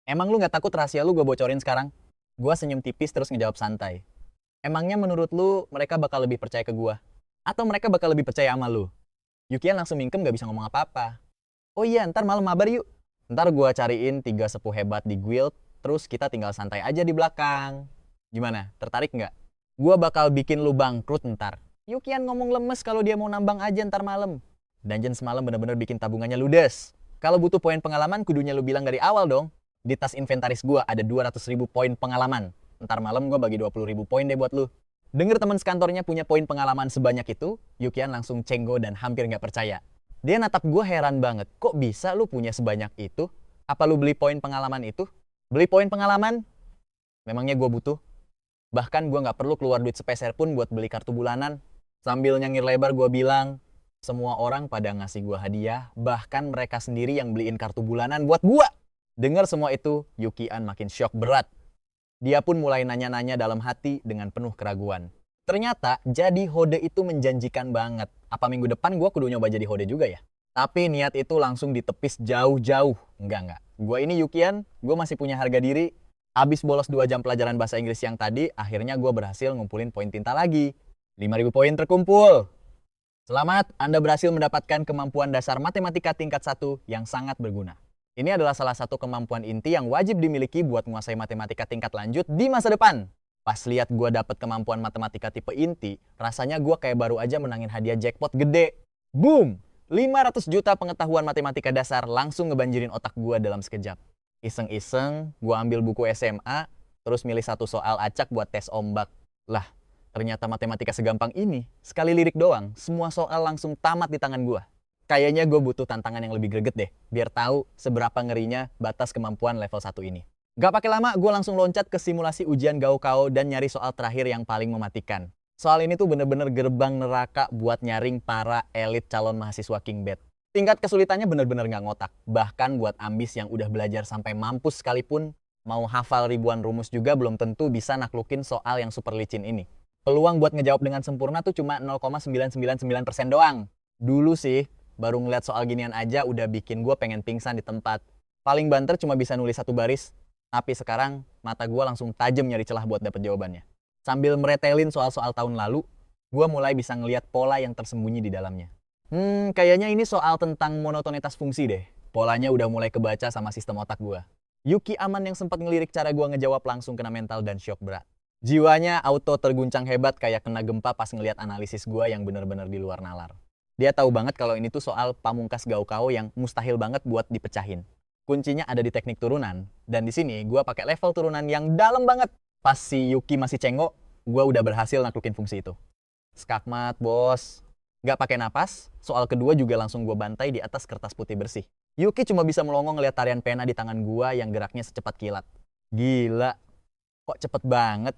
[SPEAKER 1] Emang lu nggak takut rahasia lu gue bocorin sekarang? Gua senyum tipis terus ngejawab santai. Emangnya menurut lu mereka bakal lebih percaya ke gua? Atau mereka bakal lebih percaya sama lu? Yukian langsung mingkem gak bisa ngomong apa-apa. Oh iya, ntar malam mabar yuk. Ntar gua cariin 3 sepuh hebat di guild, terus kita tinggal santai aja di belakang. Gimana? Tertarik nggak? Gua bakal bikin lu bangkrut ntar. Yukian ngomong lemes kalau dia mau nambang aja ntar malam. Dungeon semalam bener-bener bikin tabungannya ludes. Kalau butuh poin pengalaman, kudunya lu bilang dari awal dong. Di tas inventaris gua ada 200.000 poin pengalaman. Ntar malam gua bagi 20.000 poin deh buat lu. Denger teman sekantornya punya poin pengalaman sebanyak itu, Yukian langsung cenggo dan hampir nggak percaya. Dia natap gua heran banget. Kok bisa lu punya sebanyak itu? Apa lu beli poin pengalaman itu? Beli poin pengalaman? Memangnya gua butuh? Bahkan gue nggak perlu keluar duit sepeser pun buat beli kartu bulanan. Sambil nyengir lebar gue bilang, semua orang pada ngasih gue hadiah, bahkan mereka sendiri yang beliin kartu bulanan buat gue. Dengar semua itu, Yukian makin syok berat. Dia pun mulai nanya-nanya dalam hati dengan penuh keraguan. Ternyata jadi Hode itu menjanjikan banget. Apa minggu depan gue kudu nyoba jadi Hode juga ya? Tapi niat itu langsung ditepis jauh-jauh. Enggak. Gue ini Yukian, gue masih punya harga diri. Abis bolos 2 jam pelajaran bahasa Inggris yang tadi, akhirnya gue berhasil ngumpulin poin tinta lagi. 5.000 poin terkumpul. Selamat, Anda berhasil mendapatkan kemampuan dasar matematika tingkat 1 yang sangat berguna. Ini adalah salah satu kemampuan inti yang wajib dimiliki buat menguasai matematika tingkat lanjut di masa depan. Pas lihat gue dapet kemampuan matematika tipe inti, rasanya gue kayak baru aja menangin hadiah jackpot gede. Boom! 500 juta pengetahuan matematika dasar langsung ngebanjirin otak gue dalam sekejap. Iseng-iseng, gue ambil buku SMA, terus milih satu soal acak buat tes ombak. Lah, ternyata matematika segampang ini. Sekali lirik doang, semua soal langsung tamat di tangan gue. Kayaknya gue butuh tantangan yang lebih greget deh, biar tahu seberapa ngerinya batas kemampuan level 1 ini. Gak pakai lama, gue langsung loncat ke simulasi ujian Gaokao dan nyari soal terakhir yang paling mematikan. Soal ini tuh bener-bener gerbang neraka buat nyaring para elit calon mahasiswa King Bed. Tingkat kesulitannya bener-bener nggak ngotak. Bahkan buat ambis yang udah belajar sampai mampus sekalipun, mau hafal ribuan rumus juga belum tentu bisa naklukin soal yang super licin ini. Peluang buat ngejawab dengan sempurna tuh cuma 0,999% doang. Dulu sih, baru ngeliat soal ginian aja udah bikin gue pengen pingsan di tempat. Paling banter cuma bisa nulis 1 baris. Tapi sekarang, mata gue langsung tajam nyari celah buat dapet jawabannya. Sambil meretelin soal-soal tahun lalu, gue mulai bisa ngeliat pola yang tersembunyi di dalamnya. Kayaknya ini soal tentang monotonitas fungsi deh. Polanya udah mulai kebaca sama sistem otak gua. Yuki Aman yang sempat ngelirik cara gua ngejawab langsung kena mental dan shock berat. Jiwanya auto terguncang hebat kayak kena gempa pas ngeliat analisis gua yang bener-bener di luar nalar. Dia tahu banget kalau ini tuh soal pamungkas Gaokao yang mustahil banget buat dipecahin. Kuncinya ada di teknik turunan, dan di sini gua pakai level turunan yang dalam banget. Pas si Yuki masih cengok, gua udah berhasil naklukin fungsi itu. Skakmat, bos. Gak pakai napas, soal kedua juga langsung gue bantai di atas kertas putih bersih. Yuki cuma bisa melongo ngeliat tarian pena di tangan gue yang geraknya secepat kilat. Gila, kok cepet banget?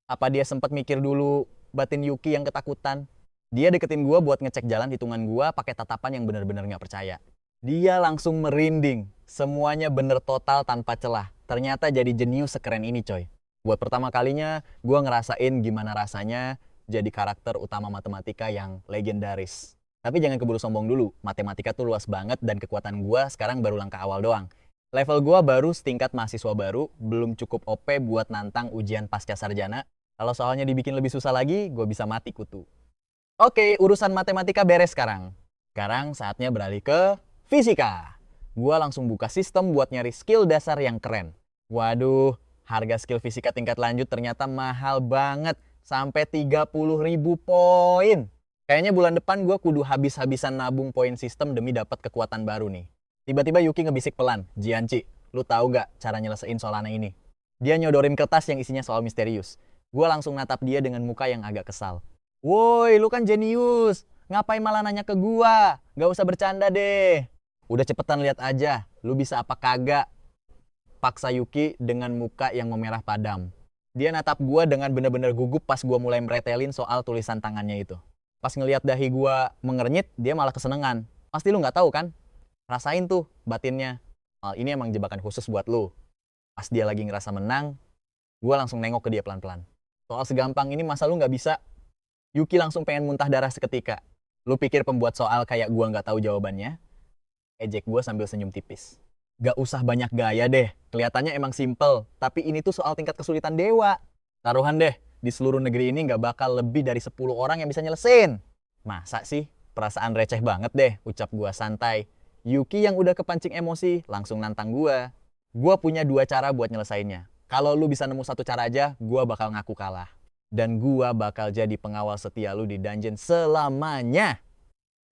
[SPEAKER 1] Apa dia sempat mikir dulu batin Yuki yang ketakutan? Dia deketin gue buat ngecek jalan hitungan gue pakai tatapan yang bener-bener gak percaya. Dia langsung merinding, semuanya bener total tanpa celah. Ternyata jadi jenius sekeren ini coy. Buat pertama kalinya, gue ngerasain gimana rasanya jadi karakter utama matematika yang legendaris. Tapi jangan keburu sombong dulu, matematika tuh luas banget dan kekuatan gua sekarang baru langkah awal doang. Level gua baru setingkat mahasiswa baru, belum cukup OP buat nantang ujian pasca sarjana. Kalau soalnya dibikin lebih susah lagi, gua bisa mati kutu. Oke, urusan matematika beres sekarang. Sekarang saatnya beralih ke fisika. Gua langsung buka sistem buat nyari skill dasar yang keren. Waduh, harga skill fisika tingkat lanjut ternyata mahal banget. Sampai 30.000 poin. Kayaknya bulan depan gua kudu habis-habisan nabung poin sistem demi dapat kekuatan baru nih. Tiba-tiba Yuki ngebisik pelan, Jianci, lu tahu gak cara nyelesain soal aneh ini? Dia nyodorin kertas yang isinya soal misterius. Gua langsung natap dia dengan muka yang agak kesal. Woi, lu kan jenius. Ngapain malah nanya ke gua? Gak usah bercanda deh. Udah cepetan lihat aja, lu bisa apa kagak? Paksa Yuki dengan muka yang memerah padam. Dia natap gua dengan bener-bener gugup pas gua mulai meretelin soal tulisan tangannya itu. Pas ngelihat dahi gua mengernyit, dia malah kesenengan. Pasti lu nggak tahu kan? Rasain tuh batinnya. Hal ini emang jebakan khusus buat lu. Pas dia lagi ngerasa menang, gua langsung nengok ke dia pelan-pelan. Soal segampang ini masa lu nggak bisa? Yuki langsung pengen muntah darah seketika. Lu pikir pembuat soal kayak gua nggak tahu jawabannya? Ejek gua sambil senyum tipis. Gak usah banyak gaya deh. Kelihatannya emang simple. Tapi ini tuh soal tingkat kesulitan dewa. Taruhan deh, di seluruh negeri ini nggak bakal lebih dari 10 orang yang bisa nyelesain. Masa sih? Perasaan receh banget deh, ucap gua santai. Yuki yang udah kepancing emosi, langsung nantang gua. Gua punya 2 cara buat nyelesainnya. Kalau lu bisa nemu 1 cara aja, gua bakal ngaku kalah. Dan gua bakal jadi pengawal setia lu di dungeon selamanya.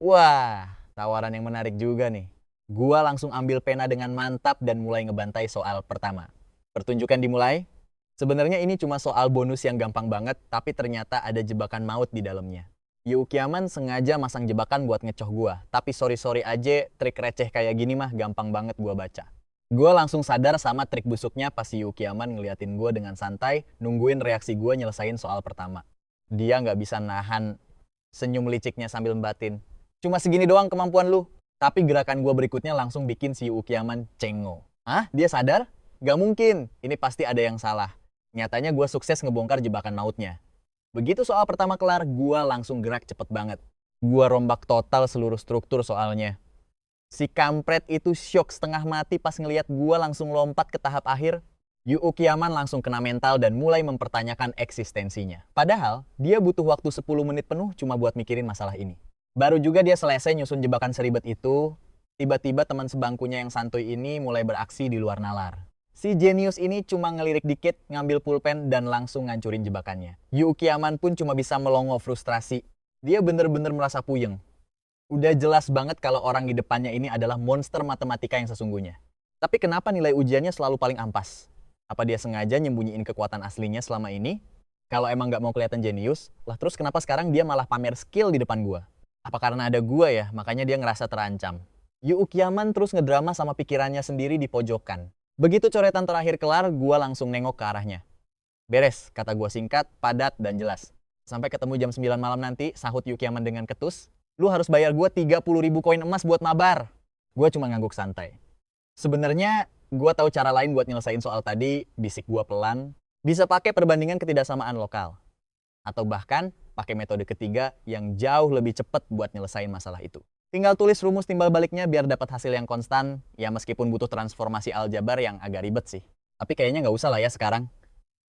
[SPEAKER 1] Wah, tawaran yang menarik juga nih. Gua langsung ambil pena dengan mantap dan mulai ngebantai soal pertama. Pertunjukan dimulai. Sebenarnya ini cuma soal bonus yang gampang banget, tapi ternyata ada jebakan maut di dalamnya. Yukiaman sengaja masang jebakan buat ngecoh gua, tapi sorry aja trik receh kayak gini mah gampang banget gua baca. Gua langsung sadar sama trik busuknya pas si Yukiaman ngeliatin gua dengan santai, nungguin reaksi gua nyelesain soal pertama. Dia nggak bisa nahan senyum liciknya sambil membatin. Cuma segini doang kemampuan lu. Tapi gerakan gua berikutnya langsung bikin si Yukiaman cengo. Hah? Dia sadar? Gak mungkin. Ini pasti ada yang salah. Nyatanya gue sukses ngebongkar jebakan mautnya. Begitu soal pertama kelar, gue langsung gerak cepet banget. Gue rombak total seluruh struktur soalnya. Si kampret itu syok setengah mati pas ngelihat gue langsung lompat ke tahap akhir. Yukiaman langsung kena mental dan mulai mempertanyakan eksistensinya. Padahal, dia butuh waktu 10 menit penuh cuma buat mikirin masalah ini. Baru juga dia selesai nyusun jebakan seribet itu, tiba-tiba teman sebangkunya yang santuy ini mulai beraksi di luar nalar. Si jenius ini cuma ngelirik dikit, ngambil pulpen, dan langsung ngancurin jebakannya. Yukiaman pun cuma bisa melongo frustrasi. Dia bener-bener merasa puyeng. Udah jelas banget kalau orang di depannya ini adalah monster matematika yang sesungguhnya. Tapi kenapa nilai ujiannya selalu paling ampas? Apa dia sengaja nyembunyiin kekuatan aslinya selama ini? Kalau emang gak mau kelihatan jenius, lah terus kenapa sekarang dia malah pamer skill di depan gua? Apa karena ada gua ya, makanya dia ngerasa terancam? Yukiaman terus ngedrama sama pikirannya sendiri di pojokan. Begitu coretan terakhir kelar, gua langsung nengok ke arahnya. Beres, kata gua singkat, padat, dan jelas. Sampai ketemu jam 9 malam nanti, sahut Yukiaman dengan ketus. Lu harus bayar gua 30.000 koin emas buat mabar. Gua cuma ngangguk santai. Sebenarnya, gua tahu cara lain buat nyelesain soal tadi, bisik gua pelan. Bisa pakai perbandingan ketidaksamaan lokal. Atau bahkan, pakai metode ketiga yang jauh lebih cepat buat nyelesain masalah itu. Tinggal tulis rumus timbal baliknya biar dapat hasil yang konstan, ya meskipun butuh transformasi aljabar yang agak ribet sih. Tapi kayaknya nggak usah lah ya sekarang.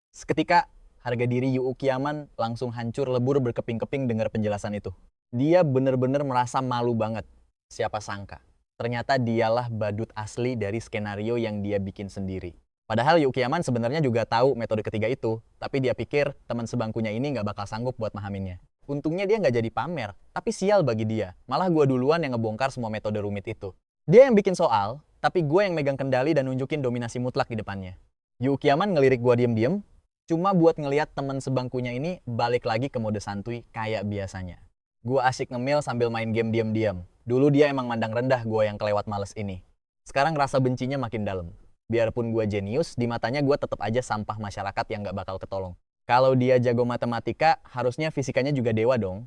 [SPEAKER 1] Seketika, harga diri Yukiaman langsung hancur lebur berkeping-keping dengar penjelasan itu. Dia bener-bener merasa malu banget. Siapa sangka, ternyata dialah badut asli dari skenario yang dia bikin sendiri. Padahal Yukiaman sebenarnya juga tahu metode ketiga itu, tapi dia pikir teman sebangkunya ini nggak bakal sanggup buat mahaminnya. Untungnya dia nggak jadi pamer, tapi sial bagi dia. Malah gue duluan yang ngebongkar semua metode rumit itu. Dia yang bikin soal, tapi gue yang megang kendali dan nunjukin dominasi mutlak di depannya. Yukiaman ngelirik gue diem-diem, cuma buat ngeliat teman sebangkunya ini balik lagi ke mode santuy kayak biasanya. Gue asik ngemil sambil main game diem-diem. Dulu dia emang mandang rendah gue yang kelewat males ini. Sekarang rasa bencinya makin dalam. Biarpun gue jenius, di matanya gue tetap aja sampah masyarakat yang nggak bakal ketolong. Kalau dia jago matematika, harusnya fisikanya juga dewa dong.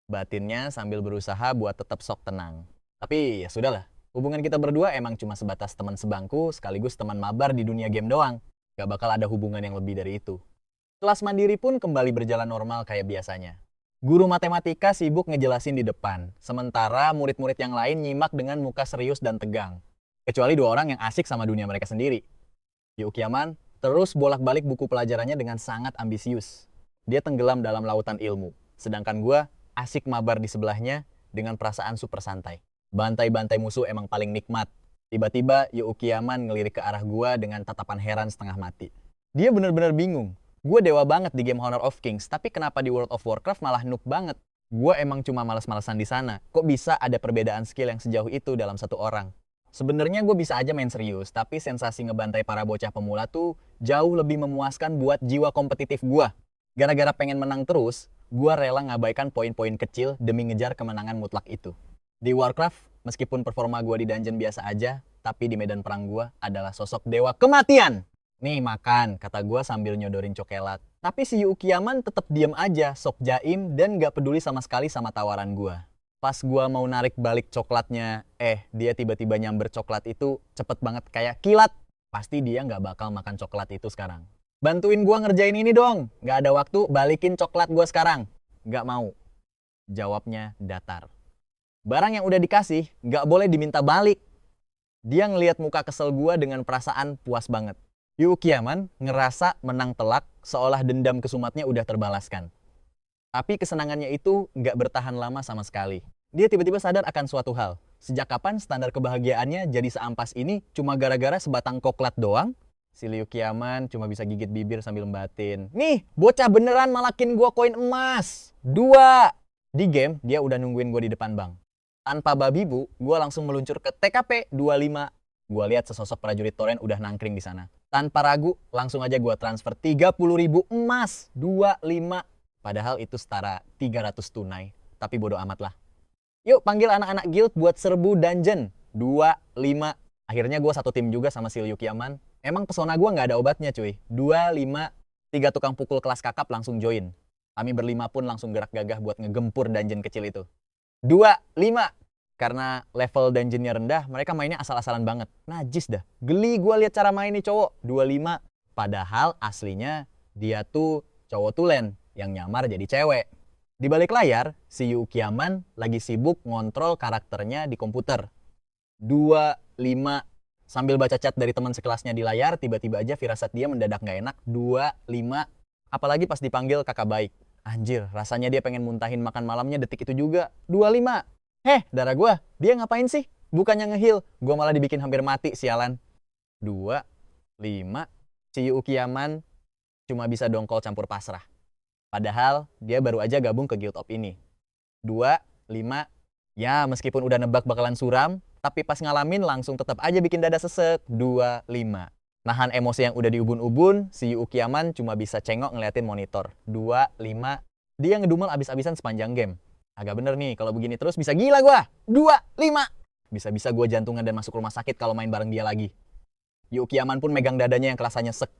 [SPEAKER 1] Batinnya sambil berusaha buat tetap sok tenang. Tapi ya sudahlah, hubungan kita berdua emang cuma sebatas teman sebangku sekaligus teman mabar di dunia game doang. Gak bakal ada hubungan yang lebih dari itu. Kelas mandiri pun kembali berjalan normal kayak biasanya. Guru matematika sibuk ngejelasin di depan, sementara murid-murid yang lain nyimak dengan muka serius dan tegang. Kecuali dua orang yang asik sama dunia mereka sendiri. Yukiaman terus bolak-balik buku pelajarannya dengan sangat ambisius. Dia tenggelam dalam lautan ilmu, sedangkan gue asik mabar di sebelahnya dengan perasaan super santai. Bantai-bantai musuh emang paling nikmat. Tiba-tiba Yukiaman ngelirik ke arah gue dengan tatapan heran setengah mati. Dia bener-bener bingung. Gue dewa banget di game Honor of Kings, tapi kenapa di World of Warcraft malah noob banget? Gue emang cuma males-malesan di sana. Kok bisa ada perbedaan skill yang sejauh itu dalam satu orang? Sebenarnya gue bisa aja main serius, tapi sensasi ngebantai para bocah pemula tuh jauh lebih memuaskan buat jiwa kompetitif gue. Gara-gara pengen menang terus, gue rela ngabaikan poin-poin kecil demi ngejar kemenangan mutlak itu. Di Warcraft, meskipun performa gue di dungeon biasa aja, tapi di medan perang gue adalah sosok dewa kematian. Nih makan, kata gue sambil nyodorin cokelat. Tapi si Yukiaman tetep diem aja, sok jaim, dan gak peduli sama sekali sama tawaran gue. Pas gue mau narik balik coklatnya, dia tiba-tiba nyamber coklat itu cepet banget kayak kilat. Pasti dia gak bakal makan coklat itu sekarang. Bantuin gue ngerjain ini dong. Gak ada waktu, balikin coklat gue sekarang. Gak mau. Jawabnya datar. Barang yang udah dikasih, gak boleh diminta balik. Dia ngelihat muka kesel gue dengan perasaan puas banget. Yukiaman ngerasa menang telak seolah dendam kesumatnya udah terbalaskan. Tapi kesenangannya itu nggak bertahan lama sama sekali. Dia tiba-tiba sadar akan suatu hal. Sejak kapan standar kebahagiaannya jadi seampas ini cuma gara-gara sebatang koklat doang? Si Yukiaman cuma bisa gigit bibir sambil membatin. Nih, bocah beneran malakin gua koin emas. 2. Di game, dia udah nungguin gua di depan bank. Tanpa babi bu, gua langsung meluncur ke TKP 25. Gua lihat sesosok prajurit Toren udah nangkring di sana. Tanpa ragu, langsung aja gue transfer 30.000 emas. 25. Padahal itu setara 300 tunai. Tapi bodo amat lah. Yuk panggil anak-anak guild buat serbu dungeon. 25. Akhirnya gue satu tim juga sama si Yukiaman. Emang pesona gue gak ada obatnya cuy. 25. 3 tukang pukul kelas kakap langsung join. Kami berlima pun langsung gerak gagah buat ngegempur dungeon kecil itu. 25. Karena level dungeonnya rendah, mereka mainnya asal-asalan banget. Najis dah. Geli gue lihat cara main nih cowok. 25. Padahal aslinya dia tuh cowok tulen yang nyamar jadi cewek. Di balik layar, si Yukiaman lagi sibuk ngontrol karakternya di komputer. 25. Sambil baca chat dari teman sekelasnya di layar, tiba-tiba aja firasat dia mendadak gak enak. 25. Apalagi pas dipanggil kakak baik. Anjir, rasanya dia pengen muntahin makan malamnya detik itu juga. 25. Darah gue, dia ngapain sih? Bukannya nge-heal, gue malah dibikin hampir mati, sialan. 2, 5, si Yukiaman cuma bisa dongkol campur pasrah. Padahal, dia baru aja gabung ke Guild of ini. 2, 5, ya meskipun udah nebak bakalan suram, tapi pas ngalamin langsung tetap aja bikin dada sesek. 2, 5. Nahan emosi yang udah diubun-ubun, si Yukiaman cuma bisa cengok ngeliatin monitor. 2, 5, dia ngedumel abis-abisan sepanjang game. Agak bener nih, kalau begini terus bisa gila gue. 2, 5. Bisa-bisa gue jantungan dan masuk rumah sakit kalau main bareng dia lagi. Yukiaman pun megang dadanya yang kerasa nyesek.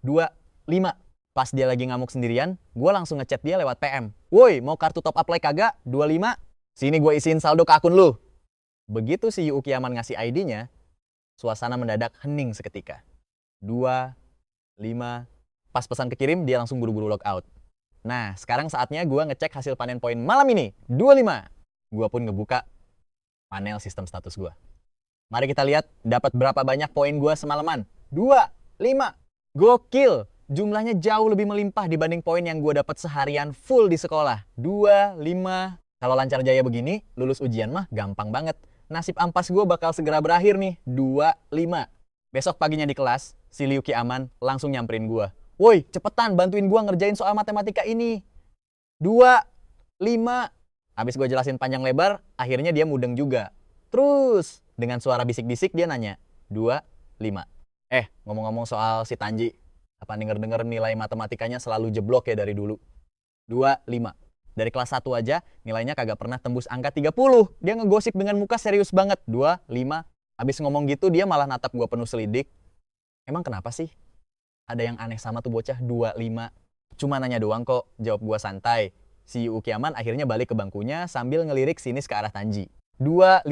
[SPEAKER 1] 2, 5. Pas dia lagi ngamuk sendirian, gue langsung ngechat dia lewat PM. Woi, mau kartu top up like kagak? 25. Sini gue isiin saldo ke akun lu. Begitu si Yukiaman ngasih ID-nya, suasana mendadak hening seketika. 2, 5. Pas pesan kekirim, dia langsung buru-buru logout. Nah, sekarang saatnya gue ngecek hasil panen poin malam ini. 25. Gue pun ngebuka panel sistem status gue. Mari kita lihat dapat berapa banyak poin gue semalaman. 2, 5. Gokil. Jumlahnya jauh lebih melimpah dibanding poin yang gue dapat seharian full di sekolah. 2, 5. Kalau lancar jaya begini, lulus ujian mah gampang banget. Nasib ampas gue bakal segera berakhir nih. 2, 5. Besok paginya di kelas, si Yukiaman langsung nyamperin gue. Woi, cepetan bantuin gue ngerjain soal matematika ini. 2, 5. Habis gue jelasin panjang lebar, akhirnya dia mudeng juga. Terus, dengan suara bisik-bisik dia nanya. 2, 5. Ngomong-ngomong soal si Tanji. Apa denger-denger nilai matematikanya selalu jeblok ya dari dulu? 2, 5. Dari kelas 1 aja, nilainya kagak pernah tembus angka 30. Dia ngegosip dengan muka serius banget. 2, 5. Habis ngomong gitu, dia malah natap gue penuh selidik. Emang kenapa sih? Ada yang aneh sama tuh bocah. 2, 5. Cuma nanya doang kok, jawab gua santai. Si Yukiaman akhirnya balik ke bangkunya sambil ngelirik sinis ke arah Tanji. 2, 5.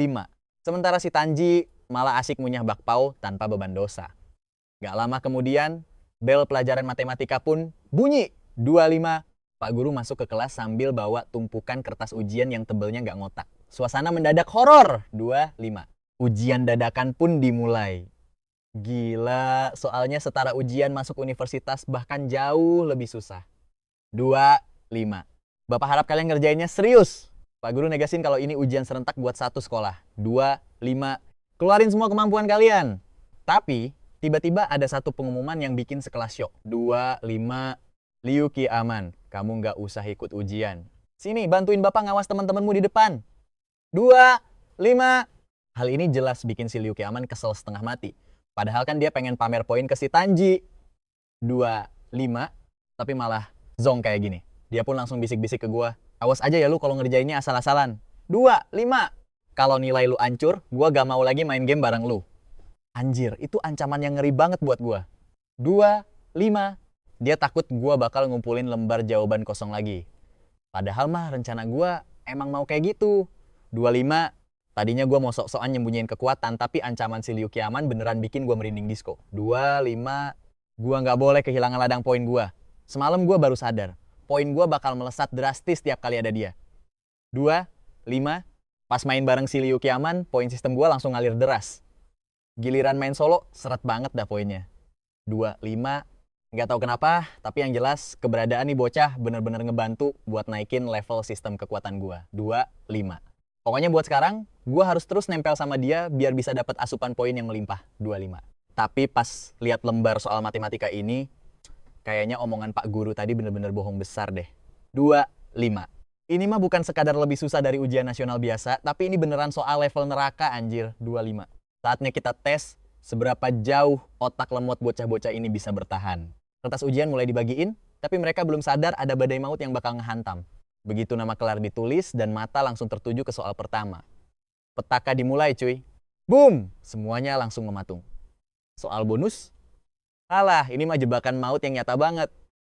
[SPEAKER 1] Sementara si Tanji malah asik ngunyah bakpao tanpa beban dosa. Gak lama kemudian, Bel pelajaran matematika pun bunyi. 25. Pak guru masuk ke kelas sambil bawa tumpukan kertas ujian yang tebelnya nggak ngotak. Suasana mendadak horor. 25. Ujian dadakan pun dimulai. Gila, soalnya setara ujian masuk universitas bahkan jauh lebih susah. 25. Bapak harap kalian ngerjainnya serius. Pak guru negasin kalau ini ujian serentak buat satu sekolah. 25. Keluarin semua kemampuan kalian. Tapi, tiba-tiba ada satu pengumuman yang bikin sekelas syok. 25. Liu Qi aman, kamu nggak usah ikut ujian. Sini, bantuin bapak ngawas teman-temanmu di depan. 25. Hal ini jelas bikin si Liu Qi aman kesel setengah mati. Padahal kan dia pengen pamer poin ke si Tanji. 25. Tapi malah zong kayak gini. Dia pun langsung bisik-bisik ke gua. Awas aja ya lu kalau ngerjainnya asal-asalan. 25. Kalau nilai lu ancur, gua gak mau lagi main game bareng lu. Anjir, itu ancaman yang ngeri banget buat gua. 25. Dia takut gua bakal ngumpulin lembar jawaban kosong lagi. Padahal mah rencana gua emang mau kayak gitu. 25. Tadinya gua mau sok-sokan nyembunyiin kekuatan, tapi ancaman si Liu Qi aman beneran bikin gua merinding disco. 25. Gua nggak boleh kehilangan ladang poin gua. Semalam gua baru sadar, poin gua bakal melesat drastis tiap kali ada dia. 25. Pas main bareng si Liu Qi aman, poin sistem gua langsung ngalir deras. Giliran main solo, seret banget dah poinnya. 25. Nggak tahu kenapa, tapi yang jelas keberadaan nih bocah bener-bener ngebantu buat naikin level sistem kekuatan gua. 25. Pokoknya buat sekarang, gua harus terus nempel sama dia biar bisa dapat asupan poin yang melimpah. 25. Tapi pas lihat lembar soal matematika ini, kayaknya omongan Pak Guru tadi bener-bener bohong besar deh. 25. Ini mah bukan sekadar lebih susah dari ujian nasional biasa, tapi ini beneran soal level neraka anjir. 25. Saatnya kita tes seberapa jauh otak lemot bocah-bocah ini bisa bertahan. Kertas ujian mulai dibagiin, tapi mereka belum sadar ada badai maut yang bakal ngehantam. Begitu nama kelar ditulis dan mata langsung tertuju ke soal pertama. Petaka dimulai cuy. Boom! Semuanya langsung mematung. Soal bonus? Alah, ini mah jebakan maut yang nyata banget.